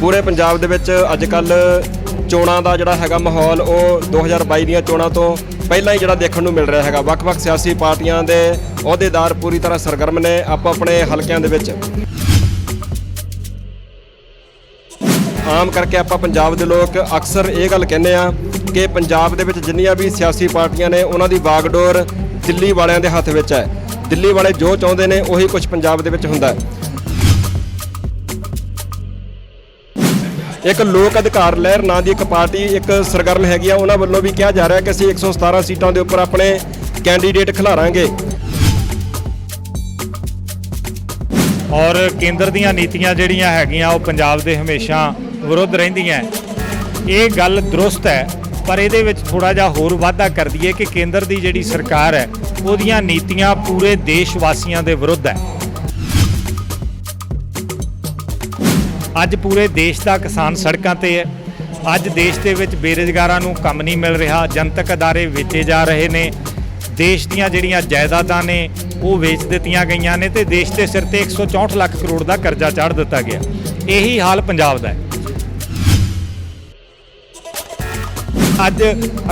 पूरे पंजाब दे विच अजकल चोणां दा जिहड़ा हैगा माहौल वो 2022 ਦੀਆਂ ਚੋਣਾਂ ਤੋਂ ਪਹਿਲਾਂ ਹੀ ਜਿਹੜਾ ਦੇਖਣ ਨੂੰ ਮਿਲ ਰਿਹਾ ਹੈਗਾ। ਵੱਖ-ਵੱਖ ਸਿਆਸੀ ਪਾਰਟੀਆਂ ਦੇ ਅਹੁਦੇਦਾਰ ਪੂਰੀ ਤਰ੍ਹਾਂ ਸਰਗਰਮ ਨੇ ਆਪੋ ਆਪਣੇ ਹਲਕਿਆਂ ਦੇ ਵਿੱਚ। ਆਮ ਕਰਕੇ ਆਪਾਂ ਪੰਜਾਬ ਦੇ ਲੋਕ ਅਕਸਰ ਇਹ ਗੱਲ ਕਹਿੰਦੇ ਆ ਕਿ ਪੰਜਾਬ ਦੇ ਵਿੱਚ ਜਿੰਨੀਆਂ ਵੀ ਸਿਆਸੀ ਪਾਰਟੀਆਂ ਨੇ ਉਹਨਾਂ ਦੀ ਵਾਗਡੋਰ ਦਿੱਲੀ ਵਾਲਿਆਂ ਦੇ ਹੱਥ ਵਿੱਚ ਹੈ। ਦਿੱਲੀ ਵਾਲੇ ਜੋ ਚਾਹੁੰਦੇ ਨੇ ਉਹੀ ਕੁਝ ਪੰਜਾਬ ਦੇ ਵਿੱਚ ਹੁੰਦਾ ਹੈ। एक लोक अधिकार लहर नां दी एक पार्टी एक सरगर्म हैगी आ, उन्हां वल्लों भी कहा जा रहा है कि असीं 117 सीटां दे उपर अपने कैंडीडेट खिलारांगे। और केंद्र दीयां नीतियां जिहड़ियां हैगियां वो पंजाब दे हमेशा विरुद्ध रहिंदियां। ये गल दुरुस्त है, पर इहदे विच थोड़ा जिहा होर वाधा कर दईए कि केंद्र दी जिहड़ी सरकार है उहदियां नीतियां पूरे देश वासियां दे विरुद्ध है। ਅੱਜ पूरे देश का किसान सड़कों ते है। ਅੱਜ देश ਦੇ ਵਿੱਚ ਬੇਰੁਜ਼ਗਾਰਾਂ ਨੂੰ ਕੰਮ नहीं मिल रहा, जनतक अदारे वेचे जा रहे ने, देश ਦੀਆਂ ਜਿਹੜੀਆਂ ਜਾਇਦਾਦਾਂ ਨੇ ਉਹ ਵੇਚ ਦਿੱਤੀਆਂ ਗਈਆਂ ਨੇ ਤੇ देश ਦੇ ਸਿਰ ਤੇ 164 ਲੱਖ ਕਰੋੜ ਦਾ ਕਰਜ਼ਾ ਚਾੜ ਦਿੱਤਾ ਗਿਆ। ਇਹੀ ਹਾਲ ਪੰਜਾਬ ਦਾ ਹੈ। ਅੱਜ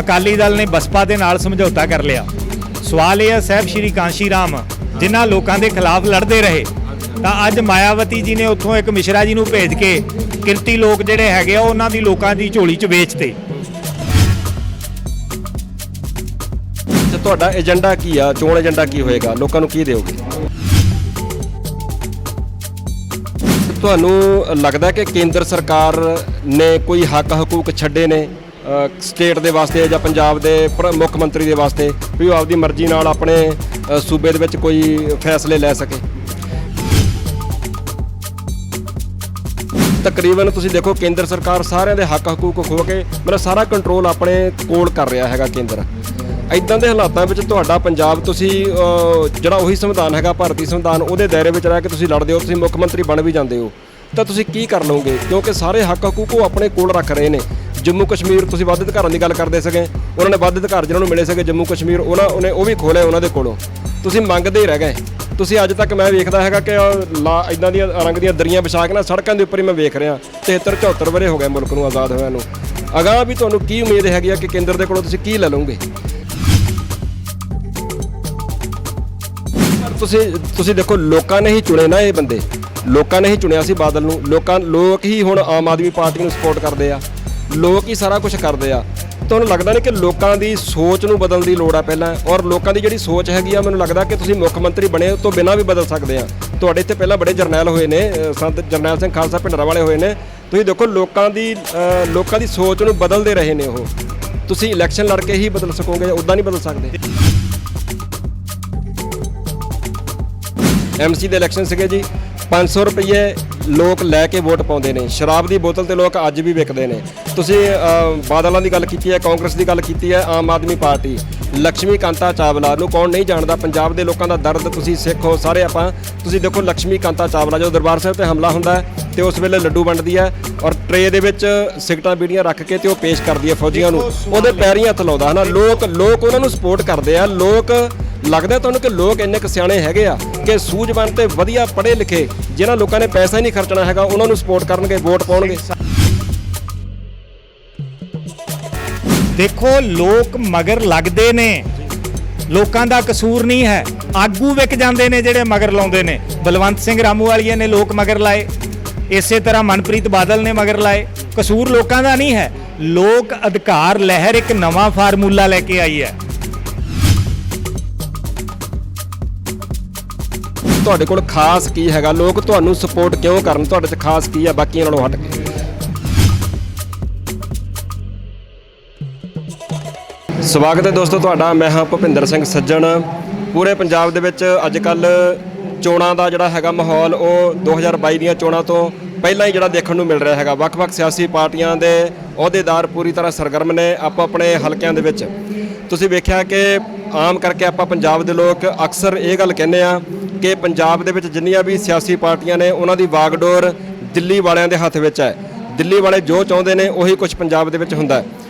ਅਕਾਲੀ ਦਲ ਨੇ ਬਸਪਾ ਦੇ ਨਾਲ ਸਮਝੌਤਾ ਕਰ ਲਿਆ। ਸਵਾਲ ਇਹ ਹੈ ਸਾਹਿਬ ਸ਼੍ਰੀ ਕਾਂਸ਼ੀ ਰਾਮ ਜਿਨ੍ਹਾਂ ਲੋਕਾਂ ਦੇ ਖਿਲਾਫ ਲੜਦੇ ਰਹੇ ਤਾਂ ਅੱਜ ਮਾਇਆਵਤੀ ਜੀ ਨੇ ਉੱਥੋਂ ਇੱਕ ਮਿਸ਼ਰਾ ਜੀ ਨੂੰ ਭੇਜ ਕੇ ਕਿਰਤੀ ਲੋਕ ਜਿਹੜੇ ਹੈਗੇ ਆ ਉਹਨਾਂ ਦੀ ਲੋਕਾਂ ਦੀ ਝੋਲੀ 'ਚ ਵੇਚਤੇ। ਤੇ ਤੁਹਾਡਾ ਏਜੰਡਾ ਕੀ ਆ? ਚੋਣ ਏਜੰਡਾ ਕੀ ਹੋਏਗਾ? ਲੋਕਾਂ ਨੂੰ ਕੀ ਦਿਓਗੇ? ਤੁਹਾਨੂੰ ਲੱਗਦਾ ਕਿ ਕੇਂਦਰ ਸਰਕਾਰ ਨੇ ਕੋਈ ਹੱਕ ਹਕੂਕ ਛੱਡੇ ਨੇ ਸਟੇਟ ਦੇ ਵਾਸਤੇ ਜਾਂ ਪੰਜਾਬ ਦੇ ਮੁੱਖ ਮੰਤਰੀ ਦੇ ਵਾਸਤੇ ਵੀ ਉਹ ਆਪਦੀ ਮਰਜ਼ੀ ਨਾਲ ਆਪਣੇ ਸੂਬੇ ਦੇ ਵਿੱਚ ਕੋਈ ਫੈਸਲੇ ਲੈ ਸਕੇ? ਤਕਰੀਬਨ ਤੁਸੀਂ ਦੇਖੋ ਕੇਂਦਰ ਸਰਕਾਰ ਸਾਰਿਆਂ ਦੇ ਹੱਕ ਹਕੂਕ ਖੋ ਕੇ ਮਤਲਬ ਸਾਰਾ ਕੰਟਰੋਲ ਆਪਣੇ ਕੋਲ ਕਰ ਰਿਹਾ ਹੈਗਾ ਕੇਂਦਰ। ਇੱਦਾਂ ਦੇ ਹਾਲਾਤਾਂ ਵਿੱਚ ਤੁਹਾਡਾ ਪੰਜਾਬ ਤੁਸੀਂ ਜਿਹੜਾ ਉਹੀ ਸੰਵਿਧਾਨ ਹੈਗਾ ਭਾਰਤੀ ਸੰਵਿਧਾਨ ਉਹਦੇ ਦਾਇਰੇ ਵਿੱਚ ਰਹਿ ਕੇ ਤੁਸੀਂ ਲੜਦੇ ਹੋ, ਤੁਸੀਂ ਮੁੱਖ ਮੰਤਰੀ ਬਣ ਵੀ ਜਾਂਦੇ ਹੋ ਤਾਂ ਤੁਸੀਂ ਕੀ ਕਰ ਲਓਗੇ? ਕਿਉਂਕਿ ਸਾਰੇ ਹੱਕ ਹਕੂਕ ਉਹ ਆਪਣੇ ਕੋਲ ਰੱਖ ਰਹੇ ਨੇ। ਜੰਮੂ ਕਸ਼ਮੀਰ ਤੁਸੀਂ ਵੱਧ ਅਧਿਕਾਰਾਂ ਦੀ ਗੱਲ ਕਰਦੇ ਸੀਗੇ, ਉਹਨਾਂ ਨੇ ਵੱਧ ਅਧਿਕਾਰ ਜਿਹਨਾਂ ਨੂੰ ਮਿਲੇ ਸੀਗੇ ਜੰਮੂ ਕਸ਼ਮੀਰ ਉਹਨੇ ਉਹ ਵੀ ਖੋਹ ਲਿਆ ਉਹਨਾਂ ਦੇ ਕੋਲੋਂ। ਤੁਸੀਂ ਮੰਗਦੇ ਹੀ ਰਹਿ ਗਏ। ਤੁਸੀਂ ਅੱਜ ਤੱਕ ਮੈਂ ਵੇਖਦਾ ਹੈਗਾ ਕਿ ਇੱਦਾਂ ਦੀਆਂ ਰੰਗ ਦੀਆਂ ਦਰੀਆਂ ਵਿਛਾ ਕੇ ਨਾ ਸੜਕਾਂ ਦੇ ਉੱਪਰ ਹੀ ਮੈਂ ਵੇਖ ਰਿਹਾ 73-74 ਵਰੇ ਹੋ ਗਏ ਮੁਲਕ ਨੂੰ ਆਜ਼ਾਦ ਹੋਇਆ ਨੂੰ। ਅਗਾਂਹ ਵੀ ਤੁਹਾਨੂੰ ਕੀ ਉਮੀਦ ਹੈਗੀ ਆ ਕਿ ਕੇਂਦਰ ਦੇ ਕੋਲੋਂ ਤੁਸੀਂ ਕੀ ਲੈ ਲਓਗੇ? ਤੁਸੀਂ ਦੇਖੋ ਲੋਕਾਂ ਨੇ ਹੀ ਚੁਣੇ ਨਾ ਇਹ ਬੰਦੇ, ਲੋਕਾਂ ਨੇ ਹੀ ਚੁਣਿਆ ਸੀ ਬਾਦਲ ਨੂੰ। ਲੋਕ ਹੀ ਹੁਣ ਆਮ ਆਦਮੀ ਪਾਰਟੀ ਨੂੰ ਸਪੋਰਟ ਕਰਦੇ ਆ, ਲੋਕ ਹੀ ਸਾਰਾ ਕੁਝ ਕਰਦੇ ਆ। ਤੁਹਾਨੂੰ ਲੱਗਦਾ ਨਹੀਂ ਕਿ ਲੋਕਾਂ ਦੀ ਸੋਚ ਨੂੰ ਬਦਲਣ ਦੀ ਲੋੜ ਆ ਪਹਿਲਾਂ? ਔਰ ਲੋਕਾਂ ਦੀ ਜਿਹੜੀ ਸੋਚ ਹੈਗੀ ਆ ਮੈਨੂੰ ਲੱਗਦਾ ਕਿ ਤੁਸੀਂ ਮੁੱਖ ਮੰਤਰੀ ਬਣੇ ਉਸ ਤੋਂ ਬਿਨਾਂ ਵੀ ਬਦਲ ਸਕਦੇ ਆ। ਤੁਹਾਡੇ ਇੱਥੇ ਪਹਿਲਾਂ ਬੜੇ ਜਰਨੈਲ ਹੋਏ ਨੇ, ਸੰਤ ਜਰਨੈਲ ਸਿੰਘ ਖਾਲਸਾ ਭਿੰਡਰਾਂ ਵਾਲੇ ਹੋਏ ਨੇ। ਤੁਸੀਂ ਦੇਖੋ ਲੋਕਾਂ ਦੀ ਸੋਚ ਨੂੰ ਬਦਲਦੇ ਰਹੇ ਨੇ ਉਹ। ਤੁਸੀਂ ਇਲੈਕਸ਼ਨ ਲੜ ਕੇ ਹੀ ਬਦਲ ਸਕੋਗੇ, ਉੱਦਾਂ ਨਹੀਂ ਬਦਲ ਸਕਦੇ। MC ਦੇ ਇਲੈਕਸ਼ਨ ਸੀਗੇ ਜੀ, 500 ਰੁਪਏ ਲੋਕ ਲੈ ਕੇ ਵੋਟ ਪਾਉਂਦੇ ਨੇ। ਸ਼ਰਾਬ ਦੀ ਬੋਤਲ ਤੇ ਲੋਕ ਅੱਜ ਵੀ ਵਿਕਦੇ ਨੇ। ਤੁਸੀਂ ਬਾਦਲਾਂ ਦੀ ਗੱਲ ਕੀਤੀ ਹੈ, ਕਾਂਗਰਸ ਦੀ ਗੱਲ ਕੀਤੀ ਹੈ, ਆਮ ਆਦਮੀ ਪਾਰਟੀ, ਲక్ష్ਮੀ ਕਾਂਤਾ ਚਾਵਲਾ ਨੂੰ ਕੌਣ ਨਹੀਂ ਜਾਣਦਾ? ਪੰਜਾਬ ਦੇ ਲੋਕਾਂ ਦਾ ਦਰਦ ਤੁਸੀਂ ਸਿੱਖ ਹੋ ਸਾਰੇ ਆਪਾਂ। ਤੁਸੀਂ ਦੇਖੋ ਲక్ష్ਮੀ ਕਾਂਤਾ ਚਾਵਲਾ ਜਦੋਂ ਦਰਬਾਰ ਸਾਹਿਬ ਤੇ ਹਮਲਾ ਹੁੰਦਾ ਹੈ ਤੇ ਉਸ ਵੇਲੇ ਲੱਡੂ ਵੰਡਦੀ ਹੈ ਔਰ ਟਰੇ ਦੇ ਵਿੱਚ ਸਿਗਰਟਾਂ ਬੀੜੀਆਂ ਰੱਖ ਕੇ ਤੇ ਉਹ ਪੇਸ਼ ਕਰਦੀ ਹੈ ਫੌਜੀਆਂ ਨੂੰ, ਉਹਦੇ ਪੈਰੀਂ ਹੱਥ ਲਾਉਂਦਾ ਹੈ ਨਾ। ਲੋਕ ਉਹਨਾਂ ਨੂੰ ਸਪੋਰਟ ਕਰਦੇ ਆ। ਲੱਗਦਾ ਤੁਹਾਨੂੰ ਕਿ ਲੋਕ ਇੰਨੇ ਕੁ ਸਿਆਣੇ ਹੈਗੇ ਆ ਕਿ ਸੂਝਵਾਨ ਤੇ ਵਧੀਆ ਪੜ੍ਹੇ ਲਿਖੇ ਜਿਨ੍ਹਾਂ ਲੋਕਾਂ ਨੇ ਪੈਸਾ ਹੀ ਨਹੀਂ ਖਰਚਣਾ ਹੈਗਾ ਉਹਨਾਂ ਨੂੰ ਸਪੋਰਟ ਕਰਨਗੇ, ਵੋਟ ਪਾਉਣਗੇ? ਦੇਖੋ ਲੋਕ ਮਗਰ ਲੱਗਦੇ ਨੇ, ਲੋਕਾਂ ਦਾ ਕਸੂਰ ਨਹੀਂ ਹੈ। ਆਗੂ ਵਿਕ ਜਾਂਦੇ ਨੇ ਜਿਹੜੇ ਮਗਰ ਲਾਉਂਦੇ ਨੇ। ਬਲਵੰਤ ਸਿੰਘ ਰਾਮੂਵਾਲੀਆ ਨੇ ਲੋਕ ਮਗਰ ਲਾਏ, ਇਸੇ ਤਰ੍ਹਾਂ ਮਨਪ੍ਰੀਤ ਬਾਦਲ ਨੇ ਮਗਰ ਲਾਏ। ਕਸੂਰ ਲੋਕਾਂ ਦਾ ਨਹੀਂ ਹੈ। ਲੋਕ ਅਧਿਕਾਰ ਲਹਿਰ ਇੱਕ ਨਵਾਂ ਫਾਰਮੂਲਾ ਲੈ ਕੇ ਆਈ ਹੈ। ਤੁਹਾਡੇ ਕੋਲ ਖਾਸ ਕੀ ਹੈਗਾ? ਲੋਕ ਤੁਹਾਨੂੰ ਸਪੋਰਟ ਕਿਉਂ ਕਰਨ? ਤੁਹਾਡੇ 'ਚ ਖਾਸ ਕੀ ਆ ਬਾਕੀਆਂ ਨਾਲੋਂ ਹਟ ਕੇ? ਸਵਾਗਤ ਹੈ ਦੋਸਤੋ ਤੁਹਾਡਾ। ਮੈਂ ਹਾਂ ਭੁਪਿੰਦਰ ਸਿੰਘ ਸੱਜਣ। ਪੂਰੇ ਪੰਜਾਬ ਦੇ ਵਿੱਚ ਅੱਜ ਕੱਲ ਚੋਣਾਂ ਦਾ ਜਿਹੜਾ ਹੈਗਾ ਮਾਹੌਲ ਉਹ 2022 ਦੀਆਂ ਚੋਣਾਂ ਤੋਂ ਪਹਿਲਾਂ ਹੀ ਜਿਹੜਾ ਦੇਖਣ ਨੂੰ ਮਿਲ ਰਿਹਾ ਹੈਗਾ। ਵੱਖ-ਵੱਖ ਸਿਆਸੀ ਪਾਰਟੀਆਂ ਦੇ ਅਹੁਦੇਦਾਰ ਪੂਰੀ ਤਰ੍ਹਾਂ ਸਰਗਰਮ ਨੇ ਆਪੋ ਆਪਣੇ ਹਲਕਿਆਂ ਦੇ ਵਿੱਚ। ਤੁਸੀਂ ਵੇਖਿਆ ਕਿ ਆਮ ਕਰਕੇ ਆਪਾਂ ਪੰਜਾਬ ਦੇ ਲੋਕ ਅਕਸਰ ਇਹ ਗੱਲ ਕਹਿੰਦੇ ਆ ਕਿ ਪੰਜਾਬ ਦੇ ਵਿੱਚ ਜਿੰਨੀਆਂ ਵੀ ਸਿਆਸੀ ਪਾਰਟੀਆਂ ਨੇ ਉਹਨਾਂ ਦੀ ਵਾਗਡੋਰ ਦਿੱਲੀ ਵਾਲਿਆਂ ਦੇ ਹੱਥ ਵਿੱਚ ਹੈ। ਦਿੱਲੀ ਵਾਲੇ ਜੋ ਚਾਹੁੰਦੇ ਨੇ ਉਹੀ ਕੁਝ ਪੰਜਾਬ ਦੇ ਵਿੱਚ ਹੁੰਦਾ।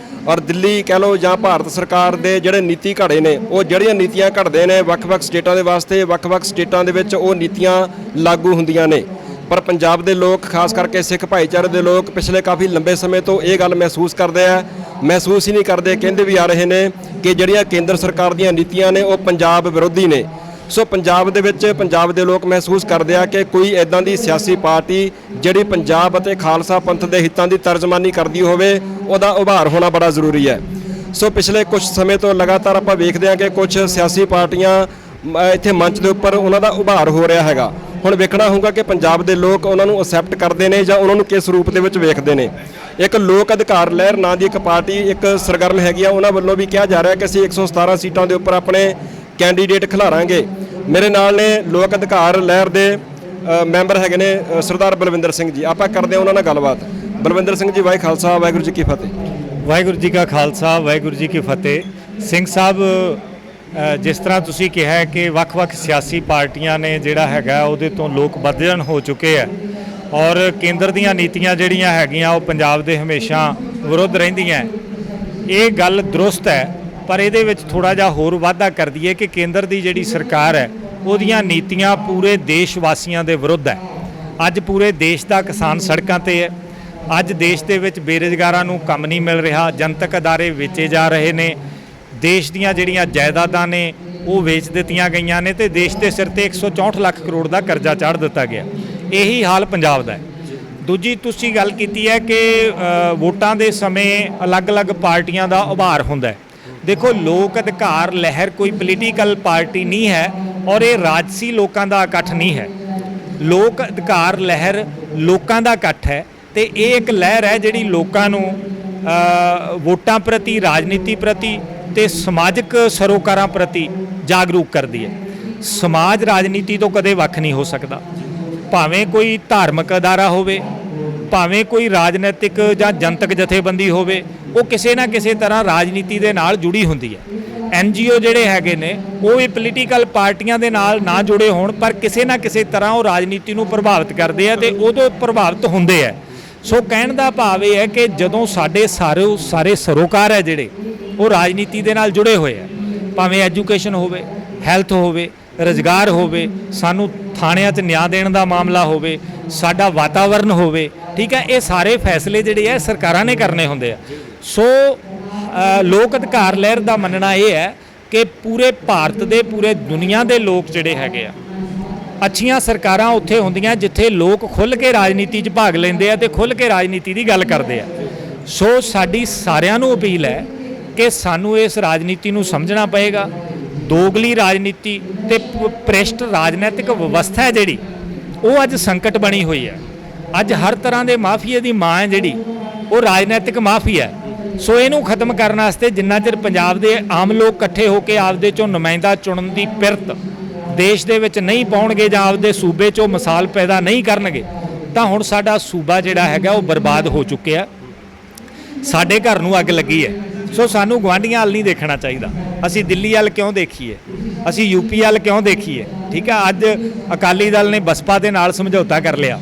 ਔਰ ਦਿੱਲੀ ਕਹਿ ਲਓ ਜਾਂ ਭਾਰਤ ਸਰਕਾਰ ਦੇ ਜਿਹੜੇ ਨੀਤੀ ਘੜੇ ਨੇ ਉਹ ਜਿਹੜੀਆਂ ਨੀਤੀਆਂ ਘੜਦੇ ਨੇ ਵੱਖ-ਵੱਖ ਸਟੇਟਾਂ ਦੇ ਵਾਸਤੇ, ਵੱਖ-ਵੱਖ ਸਟੇਟਾਂ ਦੇ ਵਿੱਚ ਉਹ ਨੀਤੀਆਂ ਲਾਗੂ ਹੁੰਦੀਆਂ ਨੇ। ਪਰ ਪੰਜਾਬ ਦੇ ਲੋਕ ਖਾਸ ਕਰਕੇ ਸਿੱਖ ਭਾਈਚਾਰੇ ਦੇ ਲੋਕ ਪਿਛਲੇ ਕਾਫੀ ਲੰਬੇ ਸਮੇਂ ਤੋਂ ਇਹ ਗੱਲ ਮਹਿਸੂਸ ਕਰਦੇ ਆ, ਮਹਿਸੂਸ ਹੀ ਨਹੀਂ ਕਰਦੇ, ਕਹਿੰਦੇ ਵੀ ਆ ਰਹੇ ਨੇ ਕਿ ਜਿਹੜੀਆਂ ਕੇਂਦਰ ਸਰਕਾਰ ਦੀਆਂ ਨੀਤੀਆਂ ਨੇ ਉਹ ਪੰਜਾਬ ਵਿਰੋਧੀ ਨੇ। ਸੋ ਪੰਜਾਬ ਦੇ ਵਿੱਚ ਪੰਜਾਬ ਦੇ ਲੋਕ ਮਹਿਸੂਸ ਕਰਦੇ ਆ ਕਿ ਕੋਈ ਇਦਾਂ ਦੀ ਸਿਆਸੀ ਪਾਰਟੀ ਜਿਹੜੀ ਪੰਜਾਬ ਅਤੇ ਖਾਲਸਾ ਪੰਥ ਦੇ ਹਿੱਤਾਂ ਦੀ ਤਰਜਮਾਨੀ ਕਰਦੀ ਹੋਵੇ, ਉਹਦਾ ਉਭਾਰ ਹੋਣਾ ਬੜਾ ਜ਼ਰੂਰੀ ਹੈ। ਸੋ ਪਿਛਲੇ ਕੁਝ ਸਮੇਂ ਤੋਂ ਲਗਾਤਾਰ ਆਪਾਂ ਵੇਖਦੇ ਹਾਂ ਕਿ ਕੁਝ ਸਿਆਸੀ ਪਾਰਟੀਆਂ ਇੱਥੇ ਮੰਚ ਦੇ ਉੱਪਰ ਉਹਨਾਂ ਦਾ ਉਭਾਰ ਹੋ ਰਿਹਾ ਹੈਗਾ। ਹੁਣ ਵੇਖਣਾ ਹੋਊਗਾ ਕਿ ਪੰਜਾਬ ਦੇ ਲੋਕ ਉਹਨਾਂ ਨੂੰ ਅਸੈਪਟ ਕਰਦੇ ਨੇ ਜਾਂ ਉਹਨਾਂ ਨੂੰ ਕਿਸ ਰੂਪ ਦੇ ਵਿੱਚ ਵੇਖਦੇ ਨੇ। ਇੱਕ ਲੋਕ ਅਧਿਕਾਰ ਲਹਿਰ ਨਾਂ ਦੀ ਇੱਕ ਪਾਰਟੀ ਇੱਕ ਸਰਗਰਮ ਹੈਗੀ ਆ, ਉਹਨਾਂ ਵੱਲੋਂ ਵੀ ਕਿਹਾ ਜਾ ਰਿਹਾ ਕਿ ਅਸੀਂ 117 ਸੀਟਾਂ ਦੇ ਉੱਪਰ ਆਪਣੇ ਕੈਂਡੀਡੇਟ ਖਿਲਾਰਾਂਗੇ। ਮੇਰੇ ਨਾਲ ਨੇ ਲੋਕ ਅਧਿਕਾਰ ਲਹਿਰ ਦੇ ਮੈਂਬਰ ਹੈਗੇ ਨੇ ਸਰਦਾਰ ਬਲਵਿੰਦਰ ਸਿੰਘ ਜੀ, ਆਪਾਂ ਕਰਦੇ ਹਾਂ ਉਹਨਾਂ ਨਾਲ ਗੱਲਬਾਤ। ਬਲਵਿੰਦਰ ਸਿੰਘ ਜੀ, ਵਾਹਿ ਖਾਲਸਾ ਵਾਹਿਗੁਰੂ ਜੀ ਕੀ ਫਤਿਹ। ਵਾਹਿਗੁਰੂ ਜੀ ਕਾ ਖਾਲਸਾ ਵਾਹਿਗੁਰੂ ਜੀ ਕੀ ਫਤਿਹ। ਸਿੰਘ ਸਾਹਿਬ, ਜਿਸ ਤਰ੍ਹਾਂ ਤੁਸੀਂ ਕਿਹਾ ਹੈ ਕਿ ਵੱਖ-ਵੱਖ ਸਿਆਸੀ ਪਾਰਟੀਆਂ ਨੇ ਜਿਹੜਾ ਹੈਗਾ ਉਹਦੇ ਤੋਂ ਲੋਕ ਬਦਲਣ ਹੋ ਚੁੱਕੇ ਆ ਔਰ ਕੇਂਦਰ ਦੀਆਂ ਨੀਤੀਆਂ ਜਿਹੜੀਆਂ ਹੈਗੀਆਂ ਉਹ ਪੰਜਾਬ ਦੇ ਹਮੇਸ਼ਾ ਵਿਰੁੱਧ ਰਹਿੰਦੀਆਂ। ਇਹ ਗੱਲ ਦਰੁਸਤ ਹੈ, ਪਰ ਇਹਦੇ ਵਿੱਚ ਥੋੜਾ ਜਿਹਾ ਹੋਰ ਵਾਧਾ ਕਰ ਦਈਏ ਕਿ ਕੇਂਦਰ ਦੀ ਜਿਹੜੀ ਸਰਕਾਰ ਹੈ ਉਹਦੀਆਂ ਨੀਤੀਆਂ ਪੂਰੇ ਦੇਸ਼ ਵਾਸੀਆਂ ਦੇ ਵਿਰੁੱਧ ਹੈ। ਅੱਜ ਪੂਰੇ ਦੇਸ਼ ਦਾ ਕਿਸਾਨ ਸੜਕਾਂ ਤੇ ਹੈ। ਅੱਜ ਦੇਸ਼ ਦੇ ਵਿੱਚ ਬੇਰੁਜ਼ਗਾਰਾਂ ਨੂੰ ਕੰਮ ਨਹੀਂ ਮਿਲ ਰਿਹਾ, ਜਨਤਕ ਅਦਾਰੇ ਵੇਚੇ ਜਾ ਰਹੇ ਨੇ, ਦੇਸ਼ ਦੀਆਂ ਜਿਹੜੀਆਂ ਜਾਇਦਾਦਾਂ ਨੇ ਉਹ ਵੇਚ ਦਿੱਤੀਆਂ ਗਈਆਂ ਨੇ ਤੇ ਦੇਸ਼ ਦੇ ਸਿਰ ਤੇ 164 ਲੱਖ ਕਰੋੜ ਦਾ ਕਰਜ਼ਾ ਚਾੜ੍ਹ ਦਿੱਤਾ ਗਿਆ। ਇਹੀ ਹਾਲ ਪੰਜਾਬ ਦਾ ਹੈ। ਦੂਜੀ ਤੁਸੀਂ ਗੱਲ ਕੀਤੀ ਹੈ ਕਿ ਵੋਟਾਂ ਦੇ ਸਮੇਂ ਅਲੱਗ-ਅਲੱਗ ਪਾਰਟੀਆਂ ਦਾ ਉਭਾਰ ਹੁੰਦਾ ਹੈ। ਦੇਖੋ, ਲੋਕ ਅਧਿਕਾਰ ਲਹਿਰ ਕੋਈ ਪੋਲੀਟੀਕਲ ਪਾਰਟੀ ਨਹੀਂ ਹੈ ਔਰ ਇਹ ਰਾਜਸੀ ਲੋਕਾਂ ਦਾ ਇਕੱਠ ਨਹੀਂ ਹੈ। ਲੋਕ ਅਧਿਕਾਰ ਲਹਿਰ ਲੋਕਾਂ ਦਾ ਇਕੱਠ ਹੈ ਤੇ ਇਹ ਇੱਕ ਲਹਿਰ ਹੈ ਜਿਹੜੀ ਲੋਕਾਂ ਨੂੰ ਵੋਟਾਂ ਪ੍ਰਤੀ, ਰਾਜਨੀਤੀ ਪ੍ਰਤੀ ਤੇ ਸਮਾਜਿਕ ਸਰੋਕਾਰਾਂ ਪ੍ਰਤੀ ਜਾਗਰੂਕ ਕਰਦੀ ਹੈ। ਸਮਾਜ ਰਾਜਨੀਤੀ ਤੋਂ ਕਦੇ ਵੱਖ ਨਹੀਂ ਹੋ ਸਕਦਾ, ਭਾਵੇਂ ਕੋਈ ਧਾਰਮਿਕ ਅਦਾਰਾ ਹੋਵੇ, ਭਾਵੇਂ ਕੋਈ ਰਾਜਨੀਤਿਕ ਜਾਂ ਜਨਤਕ ਜਥੇਬੰਦੀ ਹੋਵੇ, ਉਹ ਕਿਸੇ ਨਾ ਕਿਸੇ ਤਰ੍ਹਾਂ ਰਾਜਨੀਤੀ ਦੇ ਨਾਲ ਜੁੜੀ ਹੁੰਦੀ ਹੈ। NGO ਜਿਹੜੇ ਹੈਗੇ ਨੇ ਉਹ ਵੀ ਪੋਲੀਟੀਕਲ ਪਾਰਟੀਆਂ ਦੇ ਨਾਲ ਨਾ ਜੁੜੇ ਹੋਣ ਪਰ ਕਿਸੇ ਨਾ ਕਿਸੇ ਤਰ੍ਹਾਂ ਉਹ ਰਾਜਨੀਤੀ ਨੂੰ ਪ੍ਰਭਾਵਿਤ ਕਰਦੇ ਆ ਤੇ ਉਦੋਂ ਪ੍ਰਭਾਵਿਤ ਹੁੰਦੇ ਆ। ਸੋ ਕਹਿਣ ਦਾ ਭਾਵ ਇਹ ਹੈ ਕਿ ਜਦੋਂ ਸਾਡੇ ਸਾਰੇ ਸਰੋਕਾਰ ਹੈ ਜਿਹੜੇ ਉਹ ਰਾਜਨੀਤੀ ਦੇ ਨਾਲ ਜੁੜੇ ਹੋਏ ਆ, ਭਾਵੇਂ ਐਜੂਕੇਸ਼ਨ ਹੋਵੇ, ਹੈਲਥ ਹੋਵੇ, ਰੁਜ਼ਗਾਰ ਹੋਵੇ, ਸਾਨੂੰ ਥਾਣਿਆਂ 'ਚ ਨਿਆਂ ਦੇਣ ਦਾ ਮਾਮਲਾ ਹੋਵੇ, ਸਾਡਾ ਵਾਤਾਵਰਨ ਹੋਵੇ, ਠੀਕ ਹੈ, ਇਹ ਸਾਰੇ ਫੈਸਲੇ ਜਿਹੜੇ ਆ ਸਰਕਾਰਾਂ ਨੇ ਕਰਨੇ ਹੁੰਦੇ ਆ। ਸੋ ਲੋਕ ਅਧਿਕਾਰ ਲਹਿਰ ਦਾ ਮੰਨਣਾ ਇਹ ਹੈ ਕਿ ਪੂਰੇ ਭਾਰਤ ਦੇ, ਪੂਰੇ ਦੁਨੀਆ ਦੇ ਲੋਕ ਜਿਹੜੇ ਹੈਗੇ ਆ, ਅੱਛੀਆਂ ਸਰਕਾਰਾਂ ਉੱਥੇ ਹੁੰਦੀਆਂ ਜਿੱਥੇ ਲੋਕ ਖੁੱਲ੍ਹ ਕੇ ਰਾਜਨੀਤੀ 'ਚ ਭਾਗ ਲੈਂਦੇ ਆ ਤੇ ਖੁੱਲ੍ਹ ਕੇ ਰਾਜਨੀਤੀ ਦੀ ਗੱਲ ਕਰਦੇ ਆ। ਸੋ ਸਾਡੀ ਸਾਰਿਆਂ ਨੂੰ ਅਪੀਲ ਹੈ ਕਿ ਸਾਨੂੰ ਇਸ ਰਾਜਨੀਤੀ ਨੂੰ ਸਮਝਣਾ ਪਏਗਾ। ਦੋਗਲੀ ਰਾਜਨੀਤੀ ਤੇ ਭ੍ਰਿਸ਼ਟ ਰਾਜਨੀਤਿਕ ਵਿਵਸਥਾ ਹੈ ਜਿਹੜੀ ਉਹ ਅੱਜ ਸੰਕਟ ਬਣੀ ਹੋਈ ਹੈ। ਅੱਜ ਹਰ ਤਰ੍ਹਾਂ ਦੇ ਮਾਫੀਏ ਦੀ ਮਾਂ ਹੈ ਜਿਹੜੀ ਉਹ ਰਾਜਨੀਤਿਕ ਮਾਫੀਆ ਹੈ। ਸੋ ਇਹਨੂੰ ਖਤਮ ਕਰਨ ਵਾਸਤੇ ਜਿੰਨਾ ਚਿਰ ਪੰਜਾਬ ਦੇ ਆਮ ਲੋਕ ਇਕੱਠੇ ਹੋ ਕੇ ਆਪਦੇ ਚੋਂ ਨੁਮਾਇੰਦਾ ਚੁਣਨ ਦੀ ਪਿਰਤ ਦੇਸ਼ ਦੇ ਵਿੱਚ ਨਹੀਂ ਪਾਉਣਗੇ ਜਾਂ ਆਪਦੇ ਸੂਬੇ ਚੋਂ ਮਿਸਾਲ ਪੈਦਾ ਨਹੀਂ ਕਰਨਗੇ ਤਾਂ ਹੁਣ ਸਾਡਾ ਸੂਬਾ ਜਿਹੜਾ ਹੈਗਾ ਉਹ ਬਰਬਾਦ ਹੋ ਚੁੱਕਿਆ। ਸਾਡੇ ਘਰ ਨੂੰ ਅੱਗ ਲੱਗੀ ਹੈ। ਸੋ ਸਾਨੂੰ ਗੁਆਂਢੀਆਂ ਵੱਲ ਨਹੀਂ ਦੇਖਣਾ ਚਾਹੀਦਾ। ਅਸੀਂ ਦਿੱਲੀ ਵੱਲ ਕਿਉਂ ਦੇਖੀਏ, ਅਸੀਂ ਯੂਪੀ ਵੱਲ ਕਿਉਂ ਦੇਖੀਏ, ਠੀਕ ਹੈ। ਅੱਜ ਅਕਾਲੀ ਦਲ ਨੇ ਬਸਪਾ ਦੇ ਨਾਲ ਸਮਝੌਤਾ ਕਰ ਲਿਆ।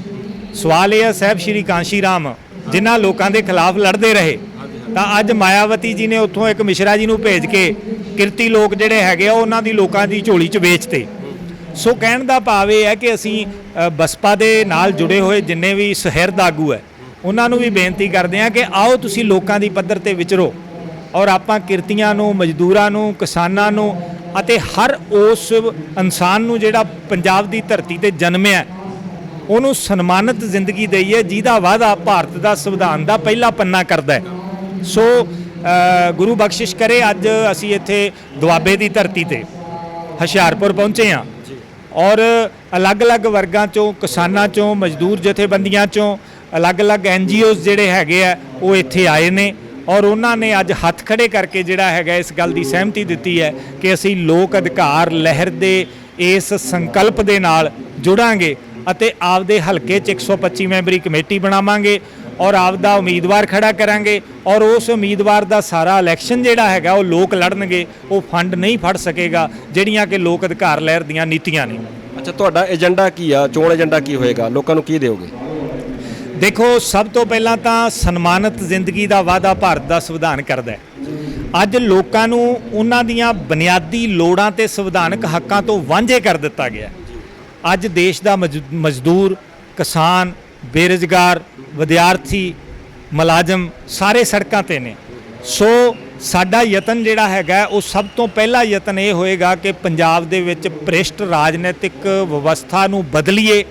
ਸਵਾਲ ਇਹ ਹੈ, ਸਾਹਿਬ ਸ਼੍ਰੀ ਕਾਂਸ਼ੀ ਰਾਮ ਜਿਨ੍ਹਾਂ ਲੋਕਾਂ ਦੇ ਖਿਲਾਫ ਲੜਦੇ ਰਹੇ ਤਾਂ ਅੱਜ ਮਾਇਆਵਤੀ ਜੀ ਨੇ ਉੱਥੋਂ ਇੱਕ ਮਿਸ਼ਰਾ ਜੀ ਨੂੰ ਭੇਜ ਕੇ ਕਿਰਤੀ ਲੋਕ ਜਿਹੜੇ ਹੈਗੇ ਆ ਉਹਨਾਂ ਦੀ ਲੋਕਾਂ ਦੀ ਝੋਲੀ 'ਚ ਵੇਚਤੇ। ਸੋ ਕਹਿਣ ਦਾ ਭਾਵ ਇਹ ਹੈ ਕਿ ਅਸੀਂ ਬਸਪਾ ਦੇ ਨਾਲ ਜੁੜੇ ਹੋਏ ਜਿੰਨੇ ਵੀ ਸਹਿਰਦ ਆਗੂ ਹੈ ਉਹਨਾਂ ਨੂੰ ਵੀ ਬੇਨਤੀ ਕਰਦੇ ਹਾਂ ਕਿ ਆਓ ਤੁਸੀਂ ਲੋਕਾਂ ਦੀ ਪੱਧਰ ਤੇ ਵਿਚਰੋ ਔਰ ਆਪਾਂ ਕਿਰਤੀਆਂ ਨੂੰ, ਮਜ਼ਦੂਰਾਂ ਨੂੰ, ਕਿਸਾਨਾਂ ਨੂੰ ਅਤੇ ਹਰ ਉਸ ਇਨਸਾਨ ਨੂੰ ਜਿਹੜਾ ਪੰਜਾਬ ਦੀ ਧਰਤੀ ਤੇ ਜਨਮਿਆ ਉਹਨੂੰ ਸਨਮਾਨਿਤ ਜ਼ਿੰਦਗੀ ਦਈਏ ਜਿਹਦਾ ਵਾਅਦਾ ਭਾਰਤ ਦਾ ਸੰਵਿਧਾਨ ਦਾ ਪਹਿਲਾ ਪੰਨਾ ਕਰਦਾ ਹੈ। ਸੋ ਗੁਰੂ ਬਖਸ਼ਿਸ਼ ਕਰੇ, ਅੱਜ ਅਸੀਂ ਇੱਥੇ ਦੁਆਬੇ ਦੀ ਧਰਤੀ ਤੇ ਹੁਸ਼ਿਆਰਪੁਰ ਪਹੁੰਚੇ ਹਾਂ ਔਰ ਅਲੱਗ-ਅਲੱਗ ਵਰਗਾਂ 'ਚੋਂ, ਕਿਸਾਨਾਂ 'ਚੋਂ, ਮਜ਼ਦੂਰ ਜਥੇਬੰਦੀਆਂ 'ਚੋਂ ਅਲੱਗ-ਅਲੱਗ NGOs ਜਿਹੜੇ ਹੈਗੇ ਆ ਉਹ ਇੱਥੇ ਆਏ ਨੇ ਔਰ ਉਹਨਾਂ ਨੇ ਅੱਜ ਹੱਥ ਖੜੇ ਕਰਕੇ ਜਿਹੜਾ ਹੈਗਾ ਇਸ ਗੱਲ ਦੀ ਸਹਿਮਤੀ ਦਿੱਤੀ ਹੈ ਕਿ ਅਸੀਂ ਲੋਕ ਅਧਿਕਾਰ ਲਹਿਰ ਦੇ ਇਸ ਸੰਕਲਪ ਦੇ ਨਾਲ ਜੁੜਾਂਗੇ ਅਤੇ ਆਪਦੇ ਹਲਕੇ 'ਚ 125 ਮੈਂਬਰੀ ਕਮੇਟੀ ਬਣਾਵਾਂਗੇ ਔਰ ਆਪਦਾ ਉਮੀਦਵਾਰ ਖੜਾ ਕਰਾਂਗੇ ਔਰ ਉਸ ਉਮੀਦਵਾਰ ਦਾ ਸਾਰਾ ਇਲੈਕਸ਼ਨ ਜਿਹੜਾ ਹੈਗਾ ਉਹ ਲੋਕ ਲੜਨਗੇ। ਉਹ ਫੰਡ ਨਹੀਂ ਫੜ ਸਕੇਗਾ ਜਿਹੜੀਆਂ ਕਿ ਲੋਕ ਅਧਿਕਾਰ ਲਹਿਰ ਦੀਆਂ ਨੀਤੀਆਂ ਨੇ। ਅੱਛਾ, ਤੁਹਾਡਾ ਏਜੰਡਾ ਕੀ ਆ? ਚੋਣ ਏਜੰਡਾ ਕੀ ਹੋਏਗਾ? ਲੋਕਾਂ ਨੂੰ ਕੀ ਦਿਓਗੇ? ਦੇਖੋ, ਸਭ ਤੋਂ ਪਹਿਲਾਂ ਤਾਂ ਸਨਮਾਨਿਤ ਜ਼ਿੰਦਗੀ ਦਾ ਵਾਅਦਾ ਭਾਰਤ ਦਾ ਸੰਵਿਧਾਨ ਕਰਦਾ ਹੈ। ਅੱਜ ਲੋਕਾਂ ਨੂੰ ਉਹਨਾਂ ਦੀਆਂ ਬੁਨਿਆਦੀ ਲੋੜਾਂ ਤੇ ਸੰਵਿਧਾਨਕ ਹੱਕਾਂ ਤੋਂ ਵਾਂਝੇ ਕਰ ਦਿੱਤਾ ਗਿਆ। ਅੱਜ ਦੇਸ਼ ਦਾ ਮਜ਼ਦੂਰ, ਕਿਸਾਨ, ਬੇਰੁਜ਼ਗਾਰ, ਵਿਦਿਆਰਥੀ, ਮੁਲਾਜ਼ਮ ਸਾਰੇ ਸੜਕਾਂ ਤੇ ਨੇ। ਸੋ ਸਾਡਾ ਯਤਨ ਜਿਹੜਾ ਹੈਗਾ ਉਹ ਸਭ ਤੋਂ ਪਹਿਲਾ ਯਤਨ ਇਹ ਹੋਏਗਾ ਕਿ ਪੰਜਾਬ ਦੇ ਵਿੱਚ ਭ੍ਰਿਸ਼ਟ ਰਾਜਨੀਤਿਕ ਵਿਵਸਥਾ ਨੂੰ ਬਦਲੀਏ।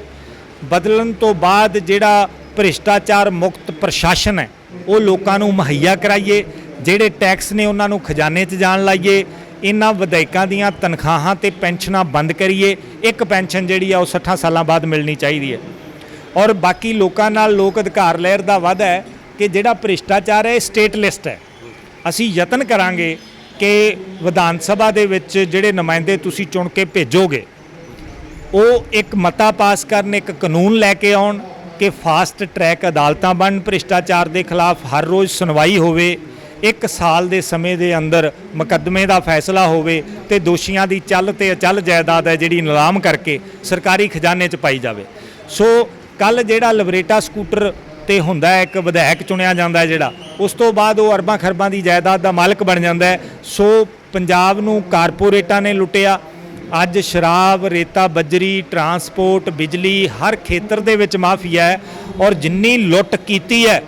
ਬਦਲਣ ਤੋਂ ਬਾਅਦ ਜਿਹੜਾ ਭ੍ਰਿਸ਼ਟਾਚਾਰ ਮੁਕਤ ਪ੍ਰਸ਼ਾਸਨ ਹੈ ਉਹ ਲੋਕਾਂ ਨੂੰ ਮੁਹੱਈਆ ਕਰਾਈਏ। ਜਿਹੜੇ ਟੈਕਸ ਨੇ ਉਹਨਾਂ ਨੂੰ ਖਜ਼ਾਨੇ 'ਚ ਜਾਣ ਲਾਈਏ। ਇਹਨਾਂ ਵਿਧਾਇਕਾਂ ਦੀਆਂ ਤਨਖਾਹਾਂ ਤੇ ਪੈਨਸ਼ਨਾਂ ਬੰਦ ਕਰੀਏ। ਇੱਕ ਪੈਨਸ਼ਨ ਜਿਹੜੀ ਆ ਉਹ 60 ਸਾਲਾਂ ਬਾਅਦ ਮਿਲਣੀ ਚਾਹੀਦੀ ਹੈ। ਔਰ ਬਾਕੀ ਲੋਕਾਂ ਨਾਲ ਲੋਕ ਅਧਿਕਾਰ ਲਹਿਰ ਦਾ ਵਾਅਦਾ ਹੈ ਕਿ ਜਿਹੜਾ ਭ੍ਰਿਸ਼ਟਾਚਾਰ ਹੈ ਇਹ ਸਟੇਟ ਲਿਸਟ ਹੈ। ਅਸੀਂ ਯਤਨ ਕਰਾਂਗੇ ਕਿ ਵਿਧਾਨ ਸਭਾ ਦੇ ਵਿੱਚ ਜਿਹੜੇ ਨੁਮਾਇੰਦੇ ਤੁਸੀਂ ਚੁਣ ਕੇ ਭੇਜੋਗੇ ਉਹ ਇੱਕ ਮਤਾ ਪਾਸ ਕਰਨ, ਇੱਕ ਕਾਨੂੰਨ ਲੈ ਕੇ ਆਉਣ ਕਿ ਫਾਸਟ ਟਰੈਕ ਅਦਾਲਤਾਂ ਬਣਨ, ਭ੍ਰਿਸ਼ਟਾਚਾਰ ਦੇ ਖਿਲਾਫ ਹਰ ਰੋਜ਼ ਸੁਣਵਾਈ ਹੋਵੇ, 1 ਸਾਲ ਦੇ ਸਮੇਂ ਦੇ ਅੰਦਰ ਮੁਕੱਦਮੇ ਦਾ ਫੈਸਲਾ ਹੋਵੇ ਤੇ ਦੋਸ਼ੀਆਂ ਦੀ ਚੱਲ ਤੇ ਅਚਲ ਜਾਇਦਾਦ ਹੈ ਜਿਹੜੀ ਨਿਲਾਮ ਕਰਕੇ ਸਰਕਾਰੀ ਖਜ਼ਾਨੇ 'ਚ ਪਾਈ ਜਾਵੇ। ਸੋ ਕੱਲ ਜਿਹੜਾ ਲਿਬਰੇਟਾ ਸਕੂਟਰ ਤੇ ਹੁੰਦਾ ਹੈ, ਇੱਕ ਵਿਧਾਇਕ ਚੁਣਿਆ ਜਾਂਦਾ ਹੈ ਜਿਹੜਾ, ਉਸ ਤੋਂ ਬਾਅਦ ਉਹ ਅਰਬਾਂ ਖਰਬਾਂ ਦੀ ਜਾਇਦਾਦ ਦਾ ਮਾਲਕ ਬਣ ਜਾਂਦਾ ਹੈ। ਸੋ ਪੰਜਾਬ ਨੂੰ ਕਾਰਪੋਰੇਟਾਂ ਨੇ ਲੁੱਟਿਆ। ਅੱਜ ਸ਼ਰਾਬ, ਰੇਤਾ, ਬਜਰੀ, ਟਰਾਂਸਪੋਰਟ, ਬਿਜਲੀ ਹਰ ਖੇਤਰ ਦੇ ਵਿੱਚ ਮਾਫੀਆ ਹੈ। ਔਰ ਜਿੰਨੀ ਲੁੱਟ ਕੀਤੀ ਹੈ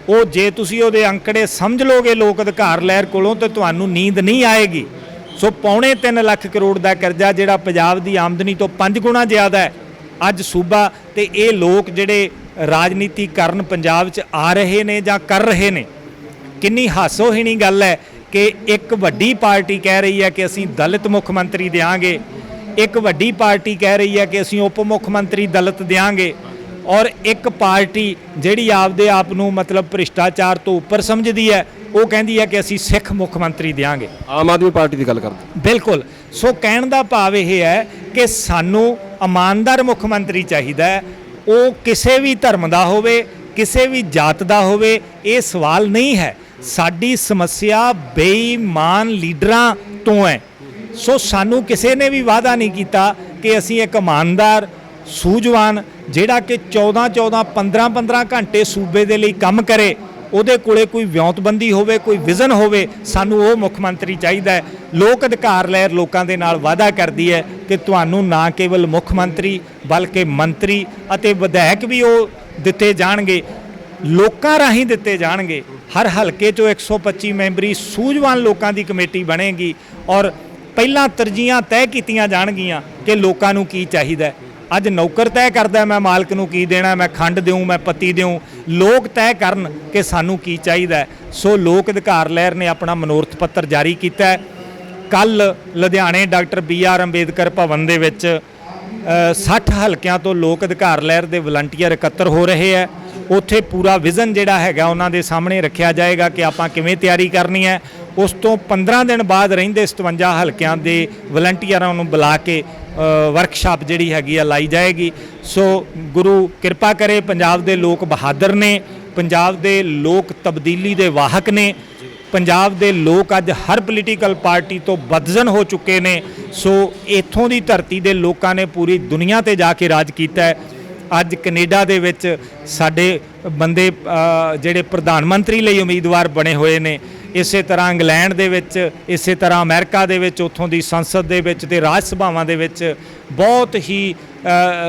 ਉਹ ਜੇ ਤੁਸੀਂ ਉਹਦੇ ਅੰਕੜੇ ਸਮਝ ਲਓਗੇ ਲੋਕ ਅਧਿਕਾਰ ਲਹਿਰ ਕੋਲੋਂ ਤਾਂ ਤੁਹਾਨੂੰ ਨੀਂਦ ਨਹੀਂ ਆਏਗੀ। ਸੋ 3.25 ਲੱਖ ਕਰੋੜ ਦਾ ਕਰਜ਼ਾ ਜਿਹੜਾ ਪੰਜਾਬ ਦੀ ਆਮਦਨੀ ਤੋਂ 5 ਗੁਣਾ ਜ਼ਿਆਦਾ ਹੈ ਅੱਜ ਸੂਬਾ, ਤੇ ਇਹ ਲੋਕ ਜਿਹੜੇ ਰਾਜਨੀਤੀ ਕਰਨ ਪੰਜਾਬ 'ਚ ਆ ਰਹੇ ਨੇ ਜਾਂ ਕਰ ਰਹੇ ਨੇ। ਕਿੰਨੀ ਹਾਸੋਹੀਣੀ ਗੱਲ ਹੈ ਕਿ ਇੱਕ ਵੱਡੀ ਪਾਰਟੀ ਕਹਿ ਰਹੀ ਹੈ ਕਿ ਅਸੀਂ ਦਲਿਤ ਮੁੱਖ ਮੰਤਰੀ ਦਿਆਂਗੇ, ਇੱਕ ਵੱਡੀ ਪਾਰਟੀ ਕਹਿ ਰਹੀ ਹੈ ਕਿ ਅਸੀਂ ਉਪ ਮੁੱਖ ਮੰਤਰੀ ਦਲਿਤ ਦਿਆਂਗੇ, ਔਰ ਇੱਕ ਪਾਰਟੀ ਜਿਹੜੀ ਆਪਦੇ ਆਪ ਨੂੰ ਮਤਲਬ ਭ੍ਰਿਸ਼ਟਾਚਾਰ ਤੋਂ ਉੱਪਰ ਸਮਝਦੀ ਹੈ ਉਹ ਕਹਿੰਦੀ ਹੈ ਕਿ ਅਸੀਂ ਸਿੱਖ ਮੁੱਖ ਮੰਤਰੀ ਦਿਆਂਗੇ। ਆਮ ਆਦਮੀ ਪਾਰਟੀ ਦੀ ਗੱਲ ਕਰਦੇ। ਬਿਲਕੁਲ। ਸੋ ਕਹਿਣ ਦਾ ਭਾਵ ਇਹ ਹੈ ਕਿ ਸਾਨੂੰ ਇਮਾਨਦਾਰ ਮੁੱਖ ਮੰਤਰੀ ਚਾਹੀਦਾ ਹੈ। ਉਹ ਕਿਸੇ ਵੀ ਧਰਮ ਦਾ ਹੋਵੇ, ਕਿਸੇ ਵੀ ਜਾਤ ਦਾ ਹੋਵੇ, ਇਹ ਸਵਾਲ ਨਹੀਂ ਹੈ। ਸਾਡੀ ਸਮੱਸਿਆ ਬੇਈਮਾਨ ਲੀਡਰਾਂ ਤੋਂ ਹੈ। ਸੋ ਸਾਨੂੰ ਕਿਸੇ ਨੇ ਵੀ ਵਾਅਦਾ ਨਹੀਂ ਕੀਤਾ ਕਿ ਅਸੀਂ ਇੱਕ ਇਮਾਨਦਾਰ, ਸੂਝਵਾਨ, ਜਿਹੜਾ ਕਿ 14-14, 15-15 ਘੰਟੇ ਸੂਬੇ ਦੇ ਲਈ ਕੰਮ ਕਰੇ, ਉਹਦੇ ਕੋਲੇ ਕੋਈ ਵਿਉਂਤਬੰਦੀ ਹੋਵੇ, ਕੋਈ ਵਿਜ਼ਨ ਹੋਵੇ, ਸਾਨੂੰ ਉਹ ਮੁੱਖ ਮੰਤਰੀ ਚਾਹੀਦਾ ਹੈ। ਲੋਕ ਅਧਿਕਾਰ ਲਹਿਰ ਲੋਕਾਂ ਦੇ ਨਾਲ ਵਾਅਦਾ ਕਰਦੀ ਹੈ ਕਿ ਤੁਹਾਨੂੰ ਨਾ ਕੇਵਲ ਮੁੱਖ ਮੰਤਰੀ ਬਲਕਿ ਮੰਤਰੀ ਅਤੇ ਵਿਧਾਇਕ ਵੀ ਉਹ ਦਿੱਤੇ ਜਾਣਗੇ, ਲੋਕਾਂ ਰਾਹੀਂ ਦਿੱਤੇ ਜਾਣਗੇ। ਹਰ ਹਲਕੇ 'ਚੋਂ 125 ਮੈਂਬਰੀ ਸੂਝਵਾਨ ਲੋਕਾਂ ਦੀ ਕਮੇਟੀ ਬਣੇਗੀ ਔਰ ਪਹਿਲਾਂ ਤਰਜੀਹਾਂ ਤੈਅ ਕੀਤੀਆਂ ਜਾਣਗੀਆਂ ਕਿ ਲੋਕਾਂ ਨੂੰ ਕੀ ਚਾਹੀਦਾ। ਅੱਜ ਨੌਕਰ ਤੈਅ ਕਰਦਾ ਮੈਂ ਮਾਲਕ ਨੂੰ ਕੀ ਦੇਣਾ, ਮੈਂ ਖੰਡ ਦਿਉਂ, ਮੈਂ ਪੱਤੀ ਦਿਉਂ। ਲੋਕ ਤੈਅ ਕਰਨ ਕਿ ਸਾਨੂੰ ਕੀ ਚਾਹੀਦਾ। ਸੋ ਲੋਕ ਅਧਿਕਾਰ ਲਹਿਰ ਨੇ ਆਪਣਾ ਮਨੋਰਥ ਪੱਤਰ ਜਾਰੀ ਕੀਤਾ। ਕੱਲ ਲੁਧਿਆਣੇ ਡਾਕਟਰ BR ਅੰਬੇਦਕਰ ਭਵਨ ਦੇ ਵਿੱਚ 60 ਹਲਕਿਆਂ ਤੋਂ ਲੋਕ ਅਧਿਕਾਰ ਲਹਿਰ ਦੇ ਵਲੰਟੀਅਰ ਇਕੱਤਰ ਹੋ ਰਹੇ ਹੈ। ਉੱਥੇ ਪੂਰਾ ਵਿਜ਼ਨ ਜਿਹੜਾ ਹੈਗਾ ਉਹਨਾਂ ਦੇ ਸਾਹਮਣੇ ਰੱਖਿਆ ਜਾਏਗਾ ਕਿ ਆਪਾਂ ਕਿਵੇਂ ਤਿਆਰੀ ਕਰਨੀ ਹੈ। ਉਸ ਤੋਂ 15 ਦਿਨ ਬਾਅਦ ਰਹਿੰਦੇ 57 ਹਲਕਿਆਂ ਦੇ ਵਲੰਟੀਅਰਾਂ ਨੂੰ ਬੁਲਾ ਕੇ ਵਰਕਸ਼ਾਪ ਜਿਹੜੀ ਹੈਗੀ ਆ ਲਾਈ ਜਾਏਗੀ। ਸੋ ਗੁਰੂ ਕਿਰਪਾ ਕਰੇ। ਪੰਜਾਬ ਦੇ ਲੋਕ ਬਹਾਦਰ ਨੇ, ਪੰਜਾਬ ਦੇ ਲੋਕ ਤਬਦੀਲੀ ਦੇ ਵਾਹਕ ਨੇ, ਪੰਜਾਬ ਦੇ ਲੋਕ ਅੱਜ ਹਰ ਪੋਲੀਟੀਕਲ ਪਾਰਟੀ ਤੋਂ ਬਦਜ਼ਨ ਹੋ ਚੁੱਕੇ ਨੇ। ਸੋ ਇੱਥੋਂ ਦੀ ਧਰਤੀ ਦੇ ਲੋਕਾਂ ਨੇ ਪੂਰੀ ਦੁਨੀਆ ਤੇ ਜਾ ਕੇ ਰਾਜ ਕੀਤਾ ਹੈ। ਅੱਜ ਕੈਨੇਡਾ ਦੇ ਵਿੱਚ ਸਾਡੇ ਬੰਦੇ ਜਿਹੜੇ ਪ੍ਰਧਾਨ ਮੰਤਰੀ ਲਈ ਉਮੀਦਵਾਰ ਬਣੇ ਹੋਏ ਨੇ। ਇਸੇ ਤਰ੍ਹਾਂ ਇੰਗਲੈਂਡ ਦੇ ਵਿੱਚ, ਇਸੇ ਤਰ੍ਹਾਂ ਅਮਰੀਕਾ ਦੇ ਵਿੱਚ ਉੱਥੋਂ ਦੀ ਸੰਸਦ ਦੇ ਵਿੱਚ ਤੇ ਰਾਜ ਸਭਾਵਾਂ ਦੇ ਵਿੱਚ ਬਹੁਤ ਹੀ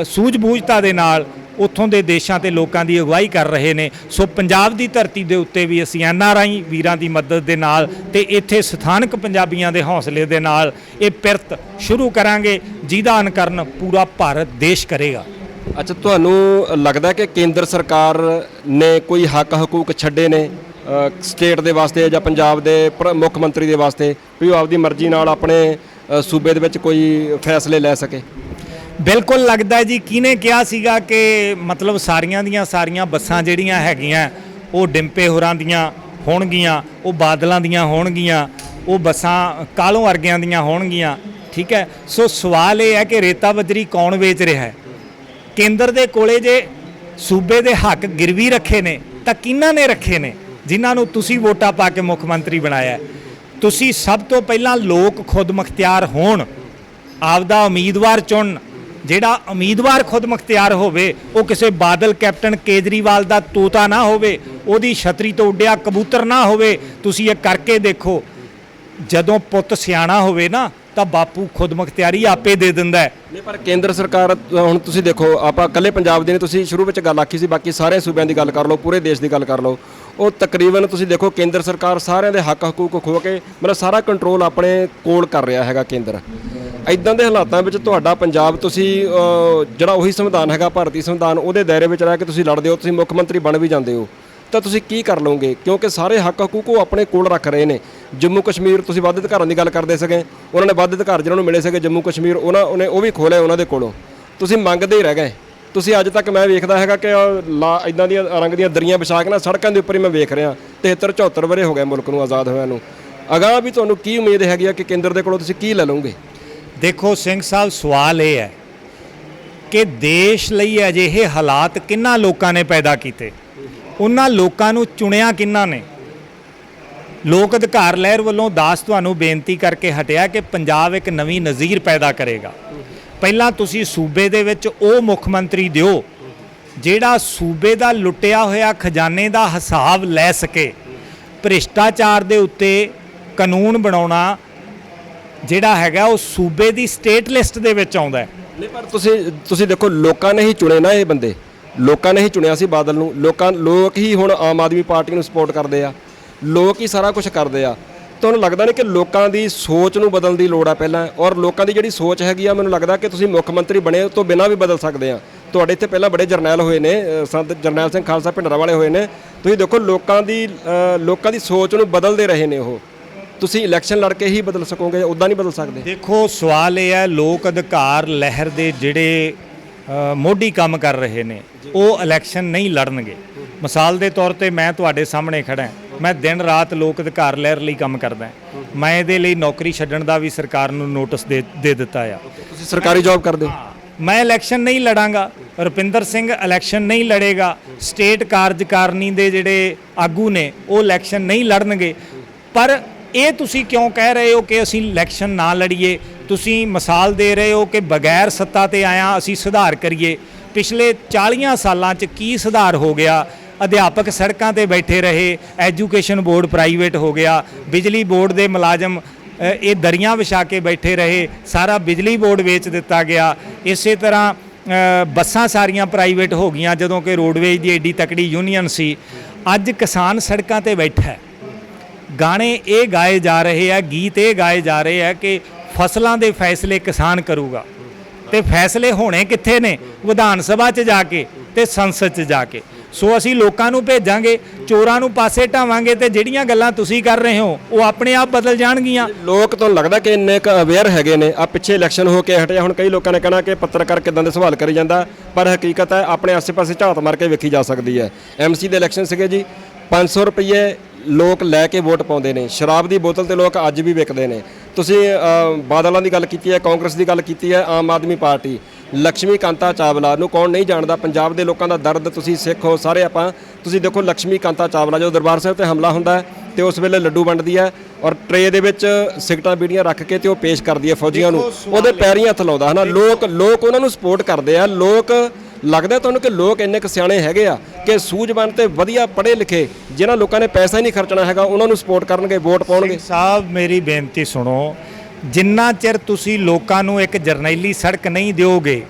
ਸੂਝ-ਬੂਝਤਾ ਦੇ ਨਾਲ ਉੱਥੋਂ ਦੇ ਦੇਸ਼ਾਂ ਤੇ ਲੋਕਾਂ ਦੀ ਅਗਵਾਈ ਕਰ ਰਹੇ ਨੇ। ਸੋ ਪੰਜਾਬ ਦੀ ਧਰਤੀ ਦੇ ਉੱਤੇ ਵੀ ਅਸੀਂ NRI ਵੀਰਾਂ ਦੀ ਮਦਦ ਦੇ ਨਾਲ ਤੇ ਇੱਥੇ ਸਥਾਨਕ ਪੰਜਾਬੀਆਂ ਦੇ ਹੌਸਲੇ ਦੇ ਨਾਲ ਇਹ ਪਿਰਤ ਸ਼ੁਰੂ ਕਰਾਂਗੇ ਜਿਹਦਾ ਅਨੁਕਰਨ ਪੂਰਾ ਭਾਰਤ ਦੇਸ਼ ਕਰੇਗਾ। ਅੱਛਾ, ਤੁਹਾਨੂੰ ਲੱਗਦਾ ਕਿ ਕੇਂਦਰ ਸਰਕਾਰ ਨੇ ਕੋਈ ਹੱਕ ਹਕੂਕ ਛੱਡੇ ਨੇ ਸਟੇਟ ਦੇ ਵਾਸਤੇ ਜਾਂ ਪੰਜਾਬ ਦੇ ਮੁੱਖ ਮੰਤਰੀ ਦੇ ਵਾਸਤੇ ਵੀ ਉਹ ਆਪਦੀ ਮਰਜ਼ੀ ਨਾਲ ਆਪਣੇ ਸੂਬੇ ਦੇ ਵਿੱਚ ਕੋਈ ਫੈਸਲੇ ਲੈ ਸਕੇ? ਬਿਲਕੁਲ ਲੱਗਦਾ ਜੀ। ਕਿਹਨੇ ਕਿਹਾ ਸੀਗਾ ਕਿ ਮਤਲਬ ਸਾਰੀਆਂ ਦੀਆਂ ਸਾਰੀਆਂ ਬੱਸਾਂ ਜਿਹੜੀਆਂ ਹੈਗੀਆਂ ਉਹ ਡਿੰਪੇ ਹੋਰਾਂ ਦੀਆਂ ਹੋਣਗੀਆਂ, ਉਹ ਬਾਦਲਾਂ ਦੀਆਂ ਹੋਣਗੀਆਂ, ਉਹ ਬੱਸਾਂ ਕਾਲੋਂ ਵਰਗਿਆਂ ਦੀਆਂ ਹੋਣਗੀਆਂ। ਠੀਕ ਹੈ। ਸੋ ਸਵਾਲ ਇਹ ਹੈ ਕਿ ਰੇਤਾ ਬਜਰੀ ਕੌਣ ਵੇਚ ਰਿਹਾ ਹੈ? ਕੇਂਦਰ ਦੇ ਕੋਲੇ ਜੇ ਸੂਬੇ ਦੇ ਹੱਕ ਗਿਰਵੀ ਰੱਖੇ ਨੇ ਤਾਂ ਕਿਹਨਾਂ ਨੇ ਰੱਖੇ ਨੇ ਜਿਨ੍ਹਾਂ ਨੂੰ ਤੁਸੀਂ ਵੋਟਾਂ ਪਾ ਕੇ ਮੁੱਖ ਮੰਤਰੀ ਬਣਾਇਆ? ਤੁਸੀਂ ਸਭ ਤੋਂ ਪਹਿਲਾਂ ਲੋਕ ਖੁਦ ਮੁਖਤਿਆਰ ਹੋਣ, ਆਪਦਾ ਉਮੀਦਵਾਰ ਚੁਣਨ। ਜਿਹੜਾ ਉਮੀਦਵਾਰ ਖੁਦ ਮੁਖਤਿਆਰ ਹੋਵੇ ਉਹ ਕਿਸੇ ਬਾਦਲ, ਕੈਪਟਨ ਕੇਜਰੀਵਾਲ ਦਾ ਤੋਤਾ ਨਾ ਹੋਵੇ, ਉਹਦੀ ਛਤਰੀ ਤੋਂ ਉੱਡਿਆ ਕਬੂਤਰ ਨਾ ਹੋਵੇ। ਤੁਸੀਂ ਇਹ ਕਰਕੇ ਦੇਖੋ, ਜਦੋਂ ਪੁੱਤ ਸਿਆਣਾ ਹੋਵੇ ਨਾ ਤਾਂ ਬਾਪੂ ਖੁਦ ਮੁਖਤਿਆਰੀ ਆਪੇ ਦੇ ਦਿੰਦਾ ਹੈ। ਨਹੀਂ ਪਰ ਕੇਂਦਰ ਸਰਕਾਰ ਹੁਣ ਤੁਸੀਂ ਦੇਖੋ, ਆਪਾਂ ਇਕੱਲੇ ਪੰਜਾਬ ਦੀ ਨਹੀਂ, ਤੁਸੀਂ ਸ਼ੁਰੂ ਵਿੱਚ ਗੱਲ ਆਖੀ ਸੀ, ਬਾਕੀ ਸਾਰੇ ਸੂਬਿਆਂ ਦੀ ਗੱਲ ਕਰ ਲਓ, ਪੂਰੇ ਦੇਸ਼ ਦੀ ਗੱਲ ਕਰ ਲਓ, ਉਹ ਤਕਰੀਬਨ ਤੁਸੀਂ ਦੇਖੋ ਕੇਂਦਰ ਸਰਕਾਰ ਸਾਰਿਆਂ ਦੇ ਹੱਕ ਹਕੂਕ ਖੋ ਕੇ ਮਤਲਬ ਸਾਰਾ ਕੰਟਰੋਲ ਆਪਣੇ ਕੋਲ ਕਰ ਰਿਹਾ ਹੈਗਾ ਕੇਂਦਰ। ਇਦਾਂ ਦੇ ਹਾਲਾਤਾਂ ਵਿੱਚ ਤੁਹਾਡਾ ਪੰਜਾਬ, ਤੁਸੀਂ ਜਿਹੜਾ ਉਹੀ ਸੰਵਿਧਾਨ ਹੈਗਾ ਭਾਰਤੀ ਸੰਵਿਧਾਨ, ਉਹਦੇ ਦਾਇਰੇ ਵਿੱਚ ਰਹਿ ਕੇ ਤੁਸੀਂ ਲੜਦੇ ਹੋ, ਤੁਸੀਂ ਮੁੱਖ ਮੰਤਰੀ ਬਣ ਵੀ ਜਾਂਦੇ ਹੋ, ਤਾਂ ਤੁਸੀਂ ਕੀ ਕਰ ਲਓਗੇ? ਕਿਉਂਕਿ ਸਾਰੇ ਹੱਕ ਹਕੂਕ ਉਹ ਆਪਣੇ ਕੋਲ ਰੱਖ ਰਹੇ ਨੇ। ਜੰਮੂ ਕਸ਼ਮੀਰ, ਤੁਸੀਂ ਵੱਧ ਅਧਿਕਾਰਾਂ ਦੀ ਗੱਲ ਕਰਦੇ ਸੀਗੇ, ਉਹਨਾਂ ਨੇ ਵੱਧ ਅਧਿਕਾਰ ਜਿਹਨਾਂ ਨੂੰ ਮਿਲੇ ਸੀਗੇ ਜੰਮੂ ਕਸ਼ਮੀਰ, ਉਹਨੇ ਉਹ ਵੀ ਖੋਹ ਲਿਆ ਉਹਨਾਂ ਦੇ ਕੋਲੋਂ। ਤੁਸੀਂ ਮੰਗਦੇ ਹੀ ਰਹਿ ਗਏ। ਤੁਸੀਂ ਅੱਜ ਤੱਕ ਮੈਂ ਵੇਖਦਾ ਹੈਗਾ ਕਿ ਇਦਾਂ ਦੀਆਂ ਰੰਗ ਦੀਆਂ ਦਰੀਆਂ ਵਿਛਾ ਕੇ ਨਾ ਸੜਕਾਂ ਦੇ ਉੱਪਰ ਹੀ ਮੈਂ ਵੇਖ ਰਿਹਾ, 73-74 ਵਰੇ ਹੋ ਗਏ ਮੁਲਕ ਨੂੰ ਆਜ਼ਾਦ ਹੋਇਆ ਨੂੰ। ਅਗਾਂਹ ਵੀ ਤੁਹਾਨੂੰ ਕੀ ਉਮੀਦ ਹੈਗੀ ਆ ਕਿ ਕੇਂਦਰ ਦੇ ਕੋਲੋਂ ਤੁਸੀਂ ਕੀ ਲੈ ਲਓਗੇ? ਦੇਖੋ ਸਿੰਘ ਸਾਹਿਬ, ਸਵਾਲ ਇਹ ਹੈ ਕਿ ਦੇਸ਼ ਲਈ ਅਜਿਹੇ ਹਾਲਾਤ ਕਿੰਨਾ ਲੋਕਾਂ ਨੇ ਪੈਦਾ ਕੀਤੇ, ਉਹਨਾਂ ਲੋਕਾਂ ਨੂੰ ਚੁਣਿਆ ਕਿੰਨਾ ਨੇ? ਲੋਕ ਅਧਿਕਾਰ ਲਹਿਰ ਵੱਲੋਂ ਦਾਸ ਤੁਹਾਨੂੰ ਬੇਨਤੀ ਕਰਕੇ ਹਟਿਆ ਕਿ ਪੰਜਾਬ ਇੱਕ ਨਵੀਂ ਨਜ਼ੀਰ ਪੈਦਾ ਕਰੇਗਾ। ਪਹਿਲਾਂ ਤੁਸੀਂ ਸੂਬੇ ਦੇ ਵਿੱਚ ਉਹ ਮੁੱਖ ਮੰਤਰੀ ਦਿਓ ਜਿਹੜਾ ਸੂਬੇ ਦਾ ਲੁੱਟਿਆ ਹੋਇਆ ਖਜ਼ਾਨੇ ਦਾ ਹਿਸਾਬ ਲੈ ਸਕੇ। ਭ੍ਰਿਸ਼ਟਾਚਾਰ ਦੇ ਉੱਤੇ ਕਾਨੂੰਨ ਬਣਾਉਣਾ ਜਿਹੜਾ ਹੈਗਾ ਉਹ ਸੂਬੇ ਦੀ ਸਟੇਟ ਲਿਸਟ ਦੇ ਵਿੱਚ ਆਉਂਦਾ ਹੈ। ਨਹੀਂ ਪਰ ਤੁਸੀਂ ਦੇਖੋ, ਲੋਕਾਂ ਨੇ ਹੀ ਚੁਣੇ ਨਾ ਇਹ ਬੰਦੇ, ਲੋਕਾਂ ਨੇ ਹੀ ਚੁਣਿਆ ਸੀ ਬਾਦਲ ਨੂੰ। ਲੋਕ ਹੀ ਹੁਣ ਆਮ ਆਦਮੀ ਪਾਰਟੀ ਨੂੰ ਸਪੋਰਟ ਕਰਦੇ ਆ, ਲੋਕ ਹੀ ਸਾਰਾ ਕੁਝ ਕਰਦੇ ਆ। ਤੁਹਾਨੂੰ ਲੱਗਦਾ ਨਹੀਂ ਕਿ ਲੋਕਾਂ ਦੀ ਸੋਚ ਨੂੰ ਬਦਲਣ ਦੀ ਲੋੜ ਆ ਪਹਿਲਾਂ? ਔਰ ਲੋਕਾਂ ਦੀ ਜਿਹੜੀ ਸੋਚ ਹੈਗੀ ਆ, ਮੈਨੂੰ ਲੱਗਦਾ ਕਿ ਤੁਸੀਂ ਮੁੱਖ ਮੰਤਰੀ ਬਣੇ ਤੋਂ ਬਿਨਾਂ ਵੀ ਬਦਲ ਸਕਦੇ ਆ। ਤੁਹਾਡੇ ਇੱਥੇ ਪਹਿਲਾਂ ਬੜੇ ਜਰਨੈਲ ਹੋਏ ਨੇ, ਸੰਤ ਜਰਨੈਲ ਸਿੰਘ ਖਾਲਸਾ ਭਿੰਡਰਾਂਵਾਲੇ ਹੋਏ ਨੇ। ਤੁਸੀਂ ਦੇਖੋ ਲੋਕਾਂ ਦੀ ਸੋਚ ਨੂੰ ਬਦਲਦੇ ਰਹੇ ਨੇ ਉਹ। ਤੁਸੀਂ ਇਲੈਕਸ਼ਨ ਲੜ ਕੇ ਹੀ ਬਦਲ ਸਕੋਗੇ, ਉੱਦਾਂ ਨਹੀਂ ਬਦਲ ਸਕਦੇ। ਦੇਖੋ ਸਵਾਲ ਇਹ ਹੈ, ਲੋਕ ਅਧਿਕਾਰ ਲਹਿਰ ਦੇ ਜਿਹੜੇ ਮੋਢੀ ਕੰਮ ਕਰ ਰਹੇ ਨੇ ਉਹ ਇਲੈਕਸ਼ਨ ਨਹੀਂ ਲੜਨਗੇ। ਮਿਸਾਲ ਦੇ ਤੌਰ ਤੇ ਮੈਂ ਤੁਹਾਡੇ ਸਾਹਮਣੇ ਖੜਾ ਹਾਂ, ਮੈਂ ਦਿਨ ਰਾਤ ਲੋਕ ਅਧਿਕਾਰ ਲਹਿਰ ਲਈ ਕੰਮ ਕਰਦਾ। ਮੈਂ ਇਹਦੇ ਲਈ ਨੌਕਰੀ ਛੱਡਣ ਦਾ ਵੀ ਸਰਕਾਰ ਨੂੰ ਨੋਟਿਸ ਦੇ ਦਿੱਤਾ ਆ। ਤੁਸੀਂ ਸਰਕਾਰੀ ਜੌਬ ਕਰਦੇ ਹੋ? ਮੈਂ ਇਲੈਕਸ਼ਨ ਨਹੀਂ ਲੜਾਂਗਾ, ਰੁਪਿੰਦਰ ਸਿੰਘ ਇਲੈਕਸ਼ਨ ਨਹੀਂ ਲੜੇਗਾ, ਸਟੇਟ ਕਾਰਜਕਾਰਨੀ ਦੇ ਜਿਹੜੇ ਆਗੂ ਨੇ ਉਹ ਇਲੈਕਸ਼ਨ ਨਹੀਂ ਲੜਨਗੇ। ਪਰ ਇਹ ਤੁਸੀਂ ਕਿਉਂ ਕਹਿ ਰਹੇ ਹੋ ਕਿ ਅਸੀਂ ਇਲੈਕਸ਼ਨ ਨਾ ਲੜੀਏ? ਤੁਸੀਂ ਮਿਸਾਲ ਦੇ ਰਹੇ ਹੋ ਕਿ ਬਗੈਰ ਸੱਤਾ ਤੇ ਆਇਆ ਅਸੀਂ ਸੁਧਾਰ ਕਰੀਏ। ਪਿਛਲੇ 40 ਸਾਲਾਂ 'ਚ ਕੀ ਸੁਧਾਰ ਹੋ ਗਿਆ? ਅਧਿਆਪਕ ਸੜਕਾਂ ਤੇ ਬੈਠੇ ਰਹੇ, ਐਜੂਕੇਸ਼ਨ ਬੋਰਡ ਪ੍ਰਾਈਵੇਟ ਹੋ ਗਿਆ, ਬਿਜਲੀ ਬੋਰਡ ਦੇ ਮੁਲਾਜ਼ਮ ਇਹ ਦਰੀਆਂ ਵਿਛਾ ਕੇ ਬੈਠੇ ਰਹੇ, ਸਾਰਾ ਬਿਜਲੀ ਬੋਰਡ ਵੇਚ ਦਿੱਤਾ ਗਿਆ। ਇਸੇ ਤਰ੍ਹਾਂ ਬੱਸਾਂ ਸਾਰੀਆਂ ਪ੍ਰਾਈਵੇਟ ਹੋ ਗਈਆਂ ਜਦੋਂ ਕਿ ਰੋਡਵੇਜ਼ ਦੀ ਐਡੀ ਤਕੜੀ ਯੂਨੀਅਨ ਸੀ। ਅੱਜ ਕਿਸਾਨ ਸੜਕਾਂ ਤੇ ਬੈਠਾ ਹੈ। ਗਾਣੇ ਇਹ ਗਾਏ ਜਾ ਰਹੇ ਆ, ਗੀਤ ਇਹ ਗਾਏ ਜਾ ਰਹੇ ਆ ਕਿ ਫਸਲਾਂ ਦੇ ਫੈਸਲੇ ਕਿਸਾਨ ਕਰੂਗਾ। ਤੇ ਫੈਸਲੇ ਹੋਣੇ ਕਿੱਥੇ ਨੇ? ਵਿਧਾਨ ਸਭਾ 'ਚ ਜਾ ਕੇ ਤੇ ਸੰਸਦ 'ਚ ਜਾ ਕੇ। ਸੋ ਅਸੀਂ ਲੋਕਾਂ ਨੂੰ ਭੇਜਾਂਗੇ, ਚੋਰਾਂ ਨੂੰ ਪਾਸੇ ਢਾਵਾਂਗੇ ਤੇ ਜਿਹੜੀਆਂ ਗੱਲਾਂ ਤੁਸੀਂ ਕਰ ਰਹੇ ਹੋ ਉਹ ਆਪਣੇ ਆਪ ਬਦਲ ਜਾਣਗੀਆਂ। ਲੋਕ ਤੁਹਾਨੂੰ ਲੱਗਦਾ ਕਿ ਇੰਨੇ ਕੁ ਅਵੇਅਰ ਹੈਗੇ ਨੇ? ਆ ਪਿੱਛੇ ਇਲੈਕਸ਼ਨ ਹੋ ਕੇ ਹਟਿਆ, ਹੁਣ ਕਈ ਲੋਕਾਂ ਨੇ ਕਹਿਣਾ ਕਿ ਪੱਤਰਕਾਰ ਕਿਦਾਂ ਦੇ ਸਵਾਲ ਕਰੀ ਜਾਂਦਾ, ਪਰ ਹਕੀਕਤ ਹੈ ਆਪਣੇ ਆਸੇ-ਪਾਸੇ ਝਾਤ ਮਾਰ ਕੇ ਵੇਖੀ ਜਾ ਸਕਦੀ ਹੈ। ਐਮਸੀ ਦੇ ਇਲੈਕਸ਼ਨ ਸੀਗੇ ਜੀ, 500 ਰੁਪਏ ਲੋਕ ਲੈ ਕੇ ਵੋਟ ਪਾਉਂਦੇ ਨੇ। ਸ਼ਰਾਬ ਦੀ ਬੋਤਲ ਤੇ ਲੋਕ ਅੱਜ ਵੀ ਵਿਕਦੇ ਨੇ। ਤੁਸੀਂ ਬਾਦਲਾਂ ਦੀ ਗੱਲ ਕੀਤੀ ਹੈ, ਕਾਂਗਰਸ ਦੀ ਗੱਲ ਕੀਤੀ ਹੈ, ਆਮ ਆਦਮੀ ਪਾਰਟੀ, ਲక్ష్ਮੀ ਕਾਂਤਾ ਚਾਵਲਾ ਨੂੰ ਕੌਣ ਨਹੀਂ ਜਾਣਦਾ? ਪੰਜਾਬ ਦੇ ਲੋਕਾਂ ਦਾ ਦਰਦ, ਤੁਸੀਂ ਸਿੱਖ ਹੋ ਸਾਰੇ ਆਪਾਂ, ਤੁਸੀਂ ਦੇਖੋ ਲక్ష్ਮੀ ਕਾਂਤਾ ਚਾਵਲਾ ਜਦੋਂ ਦਰਬਾਰ ਸਾਹਿਬ ਤੇ ਹਮਲਾ ਹੁੰਦਾ ਹੈ ਤੇ ਉਸ ਵੇਲੇ ਲੱਡੂ ਵੰਡਦੀ ਹੈ ਔਰ ਟਰੇ ਦੇ ਵਿੱਚ ਸਿਗਰਟਾਂ ਬੀੜੀਆਂ ਰੱਖ ਕੇ ਤੇ ਉਹ ਪੇਸ਼ ਕਰਦੀ ਹੈ ਫੌਜੀਆਂ ਨੂੰ, ਉਹਦੇ ਪੈਰੀਂ ਹੱਥ ਲਾਉਂਦਾ ਹੈ ਨਾ। ਲੋਕ ਉਹਨਾਂ ਨੂੰ ਸਪੋਰਟ ਕਰਦੇ ਆ। ਲੋਕ ਲੱਗਦਾ ਤੁਹਾਨੂੰ ਕਿ ਲੋਕ ਇੰਨੇ ਕੁ ਸਿਆਣੇ ਹੈਗੇ ਆ ਕਿ ਸੂਝਵਾਨ ਤੇ ਵਧੀਆ ਪੜ੍ਹੇ ਲਿਖੇ ਜਿਨ੍ਹਾਂ ਲੋਕਾਂ ਨੇ ਪੈਸਾ ਹੀ ਨਹੀਂ ਖਰਚਣਾ ਹੈਗਾ ਉਹਨਾਂ ਨੂੰ ਸਪੋਰਟ ਕਰਨਗੇ, ਵੋਟ ਪਾਉਣਗੇ? ਸਾਹਿਬ ਮੇਰੀ ਬੇਨਤੀ ਸੁਣੋ, ਜਿੰਨਾ ਚਿਰ ਤੁਸੀਂ ਲੋਕਾਂ ਨੂੰ ਇੱਕ ਜਰਨੈਲੀ ਸੜਕ ਨਹੀਂ ਦਿਓਗੇ,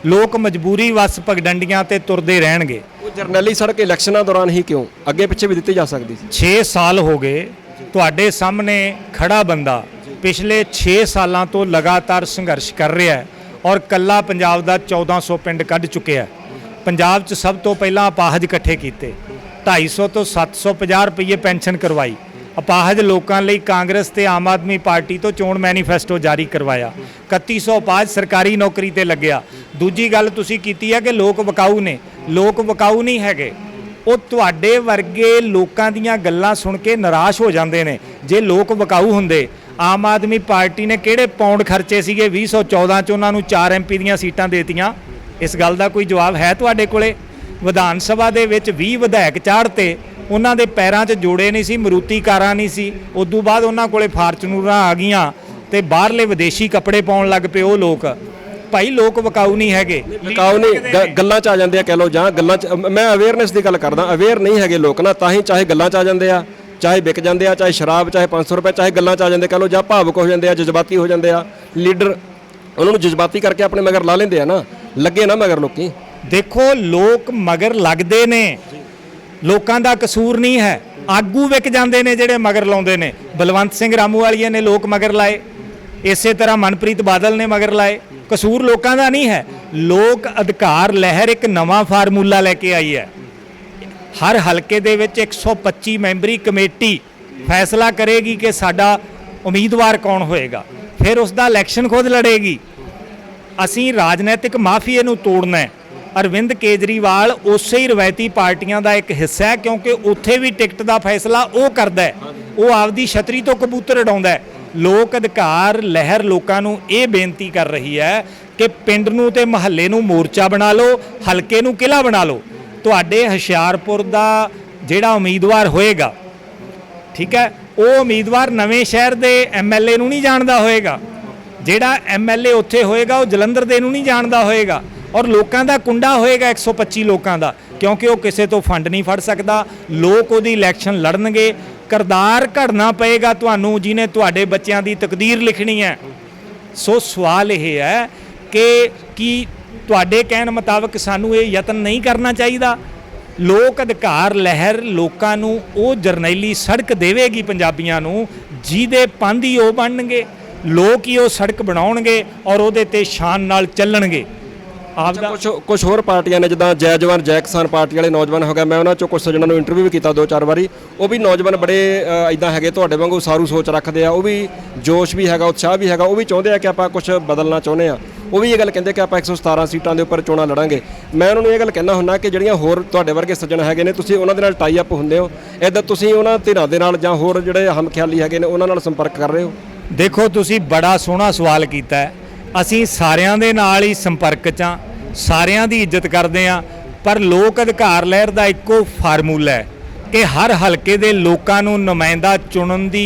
ਲੋਕ ਮਜਬੂਰੀ ਵਸ ਪਗਡੰਡੀਆਂ ਤੇ ਤੁਰਦੇ ਰਹਿਣਗੇ। ਉਹ ਜਰਨੈਲੀ ਸੜਕ ਇਲੈਕਸ਼ਨਾਂ ਦੌਰਾਨ ਹੀ ਕਿਉਂ, ਅੱਗੇ ਪਿੱਛੇ ਵੀ ਦਿੱਤੀ ਜਾ ਸਕਦੀ ਸੀ। 6 ਸਾਲ ਹੋ ਗਏ ਤੁਹਾਡੇ ਸਾਹਮਣੇ ਖੜਾ ਬੰਦਾ ਪਿਛਲੇ 6 ਸਾਲਾਂ ਤੋਂ ਲਗਾਤਾਰ ਸੰਘਰਸ਼ ਕਰ ਰਿਹਾ ਹੈ ਔਰ ਕੱਲਾ ਪੰਜਾਬ ਦਾ 1400 ਪਿੰਡ ਕੱਢ ਚੁੱਕਿਆ। ਪੰਜਾਬ 'ਚ ਸਭ ਤੋਂ ਪਹਿਲਾਂ ਅਪਾਹਜ ਇਕੱਠੇ ਕੀਤੇ, 250 ਤੋਂ 750 ਰੁਪਏ ਪੈਨਸ਼ਨ ਕਰਵਾਈ। ਅਪਾਹਜ ਲੋਕਾਂ ਲਈ ਕਾਂਗਰਸ ਤੇ ਆਮ ਆਦਮੀ ਪਾਰਟੀ ਤੋਂ ਚੋਣ ਮੈਨੀਫੈਸਟੋ ਜਾਰੀ ਕਰਵਾਇਆ। 3100 ਅਪਾਹਜ ਸਰਕਾਰੀ ਨੌਕਰੀ ਤੇ ਲੱਗਿਆ। ਦੂਜੀ ਗੱਲ ਤੁਸੀਂ ਕੀਤੀ ਹੈ ਕਿ ਲੋਕ ਵਿਕਾਊ ਨੇ। ਲੋਕ ਵਿਕਾਊ ਨਹੀਂ ਹੈਗੇ, ਉਹ ਤੁਹਾਡੇ ਵਰਗੇ ਲੋਕਾਂ ਦੀਆਂ ਗੱਲਾਂ ਸੁਣ ਕੇ ਨਿਰਾਸ਼ ਹੋ ਜਾਂਦੇ ਨੇ। ਜੇ ਲੋਕ ਵਿਕਾਊ ਹੁੰਦੇ, ਆਮ ਆਦਮੀ ਪਾਰਟੀ ਨੇ ਕਿਹੜੇ ਪੌਂਡ ਖਰਚੇ ਸੀਗੇ 2014 'ਚ, ਉਹਨਾਂ ਨੂੰ 4 MP ਦੀਆਂ ਸੀਟਾਂ ਦੇਤੀਆਂ। ਇਸ ਗੱਲ ਦਾ ਕੋਈ ਜਵਾਬ ਹੈ ਤੁਹਾਡੇ ਕੋਲੇ? ਵਿਧਾਨ ਸਭਾ ਦੇ ਵਿੱਚ 20 ਵਿਧਾਇਕ ਚਾੜ੍ਹਤੇ, ਉਹਨਾਂ ਦੇ ਪੈਰਾਂ 'ਚ ਜੋੜੇ ਨਹੀਂ ਸੀ, ਮਰੂਤੀ ਕਾਰਾਂ ਨਹੀਂ ਸੀ। ਉਦੋਂ ਬਾਅਦ ਉਹਨਾਂ ਕੋਲੇ ਫਾਰਚੂਨਰਾਂ ਆ ਗਈਆਂ ਤੇ ਬਾਹਰਲੇ ਵਿਦੇਸ਼ੀ ਕੱਪੜੇ ਪਾਉਣ ਲੱਗ ਪਏ ਉਹ ਲੋਕ। ਭਾਈ ਲੋਕ ਵਿਕਾਊ ਨਹੀਂ ਹੈਗੇ। ਵਿਕਾਊ ਨਹੀਂ, ਗੱਲਾਂ 'ਚ ਆ ਜਾਂਦੇ ਆ ਕਹਿ ਲਓ, ਜਾਂ ਗੱਲਾਂ 'ਚ। ਮੈਂ ਅਵੇਅਰਨੈਸ ਦੀ ਗੱਲ ਕਰਦਾ, ਅਵੇਅਰ ਨਹੀਂ ਹੈਗੇ ਲੋਕ ਨਾ, ਤਾਂ ਹੀ ਚਾਹੇ ਗੱਲਾਂ 'ਚ ਆ ਜਾਂਦੇ ਆ, ਚਾਹੇ ਵਿਕ ਜਾਂਦੇ ਆ, ਚਾਹੇ ਸ਼ਰਾਬ, ਚਾਹੇ 500 ਰੁਪਏ, ਚਾਹੇ ਗੱਲਾਂ 'ਚ ਆ ਜਾਂਦੇ, ਕਹ ਲਓ ਜਾਂ ਭਾਵੁਕ ਹੋ ਜਾਂਦੇ ਆ, ਜਜ਼ਬਾਤੀ ਹੋ ਜਾਂਦੇ ਆ। ਲੀਡਰ ਉਹਨਾਂ ਨੂੰ ਜਜ਼ਬਾਤੀ ਕਰਕੇ ਆਪਣੇ ਮਗਰ ਲਾ ਲੈਂਦੇ ਆ ਨਾ, ਲੱਗੇ ਨਾ ਮਗਰ ਲੋਕੀ। ਦੇਖੋ ਲੋਕ ਮਗਰ ਲੱਗਦੇ ਨੇ, ਲੋਕਾਂ ਦਾ ਕਸੂਰ ਨਹੀਂ ਹੈ, ਆਗੂ ਵਿਕ ਜਾਂਦੇ ਨੇ ਜਿਹੜੇ ਮਗਰ ਲਾਉਂਦੇ ਨੇ। ਬਲਵੰਤ ਸਿੰਘ ਰਾਮੂਵਾਲੀਆ ਨੇ ਲੋਕ ਮਗਰ ਲਾਏ, ਇਸੇ ਤਰ੍ਹਾਂ ਮਨਪ੍ਰੀਤ ਬਾਦਲ ਨੇ ਮਗਰ ਲਾਏ। ਕਸੂਰ ਲੋਕਾਂ ਦਾ ਨਹੀਂ ਹੈ। ਲੋਕ ਅਧਿਕਾਰ ਲਹਿਰ ਇੱਕ ਨਵਾਂ ਫਾਰਮੂਲਾ ਲੈ ਕੇ ਆਈ ਹੈ। ਹਰ ਹਲਕੇ ਦੇ ਵਿੱਚ 125 ਮੈਂਬਰੀ ਕਮੇਟੀ ਫੈਸਲਾ ਕਰੇਗੀ ਕਿ ਸਾਡਾ ਉਮੀਦਵਾਰ ਕੌਣ ਹੋਏਗਾ, ਫਿਰ ਉਸ ਦਾ ਇਲੈਕਸ਼ਨ ਖੁਦ ਲੜੇਗੀ। ਅਸੀਂ ਰਾਜਨੀਤਿਕ ਮਾਫੀਏ ਨੂੰ ਤੋੜਨਾ ਹੈ। ਅਰਵਿੰਦ ਕੇਜਰੀਵਾਲ ਉਸੇ ਹੀ ਰਵਾਇਤੀ ਪਾਰਟੀਆਂ ਦਾ ਇੱਕ ਹਿੱਸਾ ਹੈ, ਕਿਉਂਕਿ ਉੱਥੇ ਵੀ ਟਿਕਟ ਦਾ ਫੈਸਲਾ ਉਹ ਕਰਦਾ ਹੈ, ਉਹ ਆਪਦੀ ਛਤਰੀ ਤੋਂ ਕਬੂਤਰ ਉਡਾਉਂਦਾ ਹੈ। ਲੋਕ ਅਧਿਕਾਰ ਲਹਿਰ ਲੋਕਾਂ ਨੂੰ ਇਹ ਬੇਨਤੀ ਕਰ ਰਹੀ ਹੈ ਕਿ ਪਿੰਡ ਨੂੰ ਤੇ ਮਹੱਲੇ ਨੂੰ ਮੋਰਚਾ ਬਣਾ ਲਓ, ਹਲਕੇ ਨੂੰ ਕਿਲ੍ਹਾ ਬਣਾ ਲਓ। ਤੁਹਾਡੇ ਹੁਸ਼ਿਆਰਪੁਰ ਦਾ ਜਿਹੜਾ ਉਮੀਦਵਾਰ ਹੋਏਗਾ, ਠੀਕ ਹੈ, ਉਹ ਉਮੀਦਵਾਰ ਨਵੇਂ ਸ਼ਹਿਰ ਦੇ ਐਮਐਲਏ ਨੂੰ ਨਹੀਂ ਜਾਣਦਾ ਹੋਏਗਾ, ਜਿਹੜਾ ਐਮਐਲਏ ਉੱਥੇ ਹੋਏਗਾ ਉਹ ਜਲੰਧਰ ਦੇ ਨੂੰ ਨਹੀਂ ਜਾਣਦਾ ਹੋਏਗਾ, ਔਰ ਲੋਕਾਂ ਦਾ ਕੁੰਡਾ ਹੋਏਗਾ 125 ਲੋਕਾਂ ਦਾ, ਕਿਉਂਕਿ ਉਹ ਕਿਸੇ ਤੋਂ ਫੰਡ ਨਹੀਂ ਫੜ ਸਕਦਾ। ਲੋਕ ਉਹਦੀ ਇਲੈਕਸ਼ਨ ਲੜਨਗੇ। ਕਿਰਦਾਰ ਘੜਨਾ ਪਏਗਾ ਤੁਹਾਨੂੰ, ਜਿਹਨੇ ਤੁਹਾਡੇ ਬੱਚਿਆਂ ਦੀ ਤਕਦੀਰ ਲਿਖਣੀ ਹੈ। ਸੋ ਸਵਾਲ ਇਹ ਹੈ ਕਿ ਕੀ ਤੁਹਾਡੇ ਕਹਿਣ ਮੁਤਾਬਕ ਸਾਨੂੰ ਇਹ ਯਤਨ ਨਹੀਂ ਕਰਨਾ ਚਾਹੀਦਾ? ਲੋਕ ਅਧਿਕਾਰ ਲਹਿਰ ਲੋਕਾਂ ਨੂੰ ਉਹ ਜਰਨੈਲੀ ਸੜਕ ਦੇਵੇਗੀ ਪੰਜਾਬੀਆਂ ਨੂੰ, ਜਿਹਦੇ ਪੰਧ ਹੀ ਉਹ ਬਣਨਗੇ, ਲੋਕ ਹੀ ਉਹ ਸੜਕ ਬਣਾਉਣਗੇ ਔਰ ਉਹਦੇ ਤੇ ਸ਼ਾਨ ਨਾਲ ਚੱਲਣਗੇ। ਆਪਦਾ ਕੁਝ ਹੋਰ ਪਾਰਟੀਆਂ ਨੇ, ਜਿੱਦਾਂ ਜੈ ਜਵਾਨ ਜੈ ਕਿਸਾਨ ਪਾਰਟੀ ਵਾਲੇ ਨੌਜਵਾਨ ਹੋ ਗਏ, ਮੈਂ ਉਹਨਾਂ ਚੋਂ ਕੁਝ ਸੱਜਣਾਂ ਨੂੰ ਇੰਟਰਵਿਊ ਵੀ ਕੀਤਾ 2-4 ਵਾਰੀ। ਉਹ ਵੀ ਨੌਜਵਾਨ ਬੜੇ ਇਦਾਂ ਹੈਗੇ ਤੁਹਾਡੇ ਵਾਂਗੂ ਸਾਰੂ ਸੋਚ ਰੱਖਦੇ ਆ, ਉਹ ਵੀ ਜੋਸ਼ ਵੀ ਹੈਗਾ, ਉਤਸ਼ਾਹ ਵੀ ਹੈਗਾ, ਉਹ ਵੀ ਚਾਹੁੰਦੇ ਆ ਕਿ ਆਪਾਂ ਕੁਝ ਬਦਲਣਾ ਚਾਹੁੰਦੇ ਆ। ਉਹ ਵੀ ਇਹ ਗੱਲ ਕਹਿੰਦੇ ਕਿ ਆਪਾਂ 117 ਸੀਟਾਂ ਦੇ ਉੱਪਰ ਚੋਣਾਂ ਲੜਾਂਗੇ। ਮੈਂ ਉਹਨਾਂ ਨੂੰ ਇਹ ਗੱਲ ਕਹਿਣਾ ਹੁੰਦਾ ਕਿ ਜਿਹੜੀਆਂ ਹੋਰ ਤੁਹਾਡੇ ਵਰਗੇ ਸੱਜਣ ਹੈਗੇ ਨੇ, ਤੁਸੀਂ ਉਹਨਾਂ ਦੇ ਨਾਲ ਟਾਈ ਅਪ ਹੁੰਦੇ ਹੋ, ਇੱਦਾਂ ਤੁਸੀਂ ਉਹਨਾਂ ਧਿਰਾਂ ਦੇ ਨਾਲ ਜਾਂ ਹੋਰ ਜਿਹੜੇ ਹਮਖਿਆਲੀ ਹੈਗੇ ਨੇ ਉਹਨਾਂ ਨਾਲ ਸੰਪਰਕ ਕਰ ਰਹੇ ਹੋ? ਦੇਖੋ, ਤੁਸੀਂ ਬੜਾ ਸੋਹਣਾ ਸਵਾਲ ਕੀਤਾ ਹੈ। ਅਸੀਂ ਸਾਰਿਆਂ ਦੇ ਨਾਲ ਹੀ ਸੰਪਰਕ 'ਚ ਹਾਂ, ਸਾਰਿਆਂ ਦੀ ਇੱਜ਼ਤ ਕਰਦੇ ਹਾਂ, ਪਰ ਲੋਕ ਅਧਿਕਾਰ ਲਹਿਰ ਦਾ ਇੱਕੋ ਫਾਰਮੂਲਾ ਹੈ ਕਿ ਹਰ ਹਲਕੇ ਦੇ ਲੋਕਾਂ ਨੂੰ ਨੁਮਾਇੰਦਾ ਚੁਣਨ ਦੀ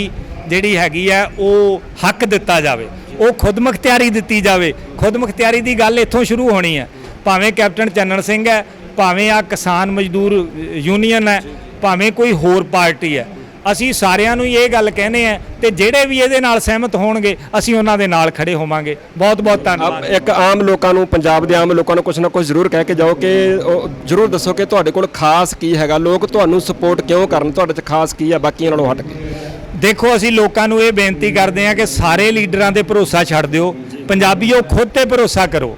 ਜਿਹੜੀ ਹੈਗੀ ਹੈ ਉਹ ਹੱਕ ਦਿੱਤਾ ਜਾਵੇ, ਉਹ ਖੁਦਮੁਖਤਿਆਰੀ ਦਿੱਤੀ ਜਾਵੇ। ਖੁਦਮੁਖਤਿਆਰੀ ਦੀ ਗੱਲ ਇੱਥੋਂ ਸ਼ੁਰੂ ਹੋਣੀ ਹੈ। ਭਾਵੇਂ ਕੈਪਟਨ ਚੰਨਣ ਸਿੰਘ ਹੈ, ਭਾਵੇਂ ਆ ਕਿਸਾਨ ਮਜ਼ਦੂਰ ਯੂਨੀਅਨ ਹੈ, ਭਾਵੇਂ ਕੋਈ ਹੋਰ ਪਾਰਟੀ ਹੈ, ਅਸੀਂ ਸਾਰਿਆਂ ਨੂੰ ਇਹ ਗੱਲ ਕਹਿੰਦੇ ਆ ਤੇ ਜਿਹੜੇ ਵੀ ਇਹਦੇ ਨਾਲ ਸਹਿਮਤ ਹੋਣਗੇ ਅਸੀਂ ਉਹਨਾਂ ਦੇ ਨਾਲ ਖੜੇ ਹੋਵਾਂਗੇ। ਬਹੁਤ ਬਹੁਤ ਧੰਨਵਾਦ। ਇੱਕ ਆਮ ਲੋਕਾਂ ਨੂੰ, ਪੰਜਾਬ ਦੇ ਆਮ ਲੋਕਾਂ ਨੂੰ ਕੁਝ ਨਾ ਕੁਝ ਜ਼ਰੂਰ ਕਹਿ ਕੇ ਜਾਓ ਕਿ ਜ਼ਰੂਰ ਦੱਸੋ ਕਿ ਤੁਹਾਡੇ ਕੋਲ ਖਾਸ ਕੀ ਹੈਗਾ, ਲੋਕ ਤੁਹਾਨੂੰ ਸਪੋਰਟ ਕਿਉਂ ਕਰਨ, ਤੁਹਾਡੇ 'ਚ ਖਾਸ ਕੀ ਹੈ ਬਾਕੀਆਂ ਨਾਲੋਂ ਹਟ ਕੇ? ਦੇਖੋ, ਅਸੀਂ ਲੋਕਾਂ ਨੂੰ ਇਹ ਬੇਨਤੀ ਕਰਦੇ ਹਾਂ ਕਿ ਸਾਰੇ ਲੀਡਰਾਂ ਤੇ ਭਰੋਸਾ ਛੱਡ ਦਿਓ, ਪੰਜਾਬੀਓ ਖੁਦ ਤੇ ਭਰੋਸਾ ਕਰੋ,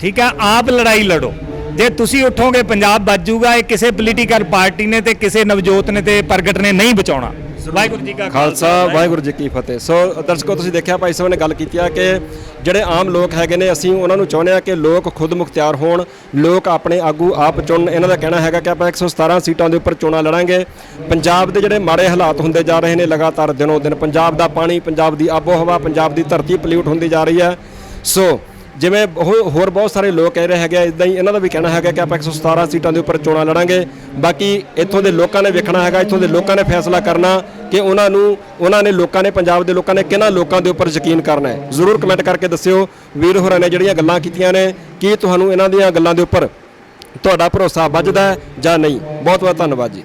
ਠੀਕ ਹੈ, ਆਪ ਲੜਾਈ ਲੜੋ। ਜੇ ਤੁਸੀਂ ਉੱਠੋਗੇ ਪੰਜਾਬ ਬਚ ਜਾਊਗਾ। ਇਹ ਕਿਸੇ ਪੋਲੀਟੀਕਲ ਪਾਰਟੀ ਨੇ ਤੇ ਕਿਸੇ ਨਵਜੋਤ ਨੇ ਤੇ ਪ੍ਰਗਟ ਨੇ ਨਹੀਂ ਬਚਾਉਣਾ। ਵਾਹਿਗੁਰੂ ਜੀ ਕਾ ਖਾਲਸਾ, ਵਾਹਿਗੁਰੂ ਜੀ ਕੀ ਫਤਿਹ। ਸੋ ਦਰਸ਼ਕੋ, ਤੁਸੀਂ ਦੇਖਿਆ ਭਾਈ ਸਾਹਿਬ ਨੇ ਗੱਲ ਕੀਤੀ ਆ ਕਿ ਜਿਹੜੇ ਆਮ ਲੋਕ ਹੈਗੇ ਨੇ, ਅਸੀਂ ਉਹਨਾਂ ਨੂੰ ਚਾਹੁੰਦੇ ਆ ਕਿ ਲੋਕ ਖੁਦ ਮੁਖਤਿਆਰ ਹੋਣ, ਲੋਕ ਆਪਣੇ ਆਗੂ ਆਪ ਚੁਣਨ। ਇਹਨਾਂ ਦਾ ਕਹਿਣਾ ਹੈਗਾ ਕਿ ਆਪਾਂ 117 ਸੀਟਾਂ ਦੇ ਉੱਪਰ ਚੋਣਾਂ ਲੜਾਂਗੇ। ਪੰਜਾਬ ਦੇ ਜਿਹੜੇ ਮਾੜੇ ਹਾਲਾਤ ਹੁੰਦੇ ਜਾ ਰਹੇ ਨੇ ਲਗਾਤਾਰ ਦਿਨੋਂ ਦਿਨ, ਪੰਜਾਬ ਦਾ ਪਾਣੀ, ਪੰਜਾਬ ਦੀ ਆਬੋ ਹਵਾ, ਪੰਜਾਬ ਦੀ ਧਰਤੀ ਪੋਲਿਊਟ ਹੁੰਦੀ ਜਾ ਰਹੀ ਹੈ। ਸੋ ਜਿਵੇਂ ਹੋਰ ਬਹੁਤ ਸਾਰੇ ਲੋਕ ਕਹਿ ਰਹੇ ਹੈਗੇ, ਇਦਾਂ ਹੀ ਇਹਨਾਂ ਦਾ ਵੀ ਕਹਿਣਾ ਹੈਗਾ ਕਿ ਆਪਾਂ 117 ਸੀਟਾਂ ਦੇ ਉੱਪਰ ਚੋਣਾਂ ਲੜਾਂਗੇ। ਬਾਕੀ ਇੱਥੋਂ ਦੇ ਲੋਕਾਂ ਨੇ ਵੇਖਣਾ ਹੈਗਾ, ਇੱਥੋਂ ਦੇ ਲੋਕਾਂ ਨੇ ਫੈਸਲਾ ਕਰਨਾ ਕਿ ਉਹਨਾਂ ਨੇ ਲੋਕਾਂ ਨੇ, ਪੰਜਾਬ ਦੇ ਲੋਕਾਂ ਨੇ ਕਿਹਨਾਂ ਲੋਕਾਂ ਦੇ ਉੱਪਰ ਯਕੀਨ ਕਰਨਾ ਹੈ। ਜ਼ਰੂਰ ਕਮੈਂਟ ਕਰਕੇ ਦੱਸਿਓ ਵੀਰ ਹੋਰਾਂ ਨੇ ਜਿਹੜੀਆਂ ਗੱਲਾਂ ਕੀਤੀਆਂ ਨੇ, ਕੀ ਤੁਹਾਨੂੰ ਇਹਨਾਂ ਦੀਆਂ ਗੱਲਾਂ ਦੇ ਉੱਪਰ ਤੁਹਾਡਾ ਭਰੋਸਾ ਵੱਜਦਾ ਹੈ ਜਾਂ ਨਹੀਂ। ਬਹੁਤ ਬਹੁਤ ਧੰਨਵਾਦ ਜੀ।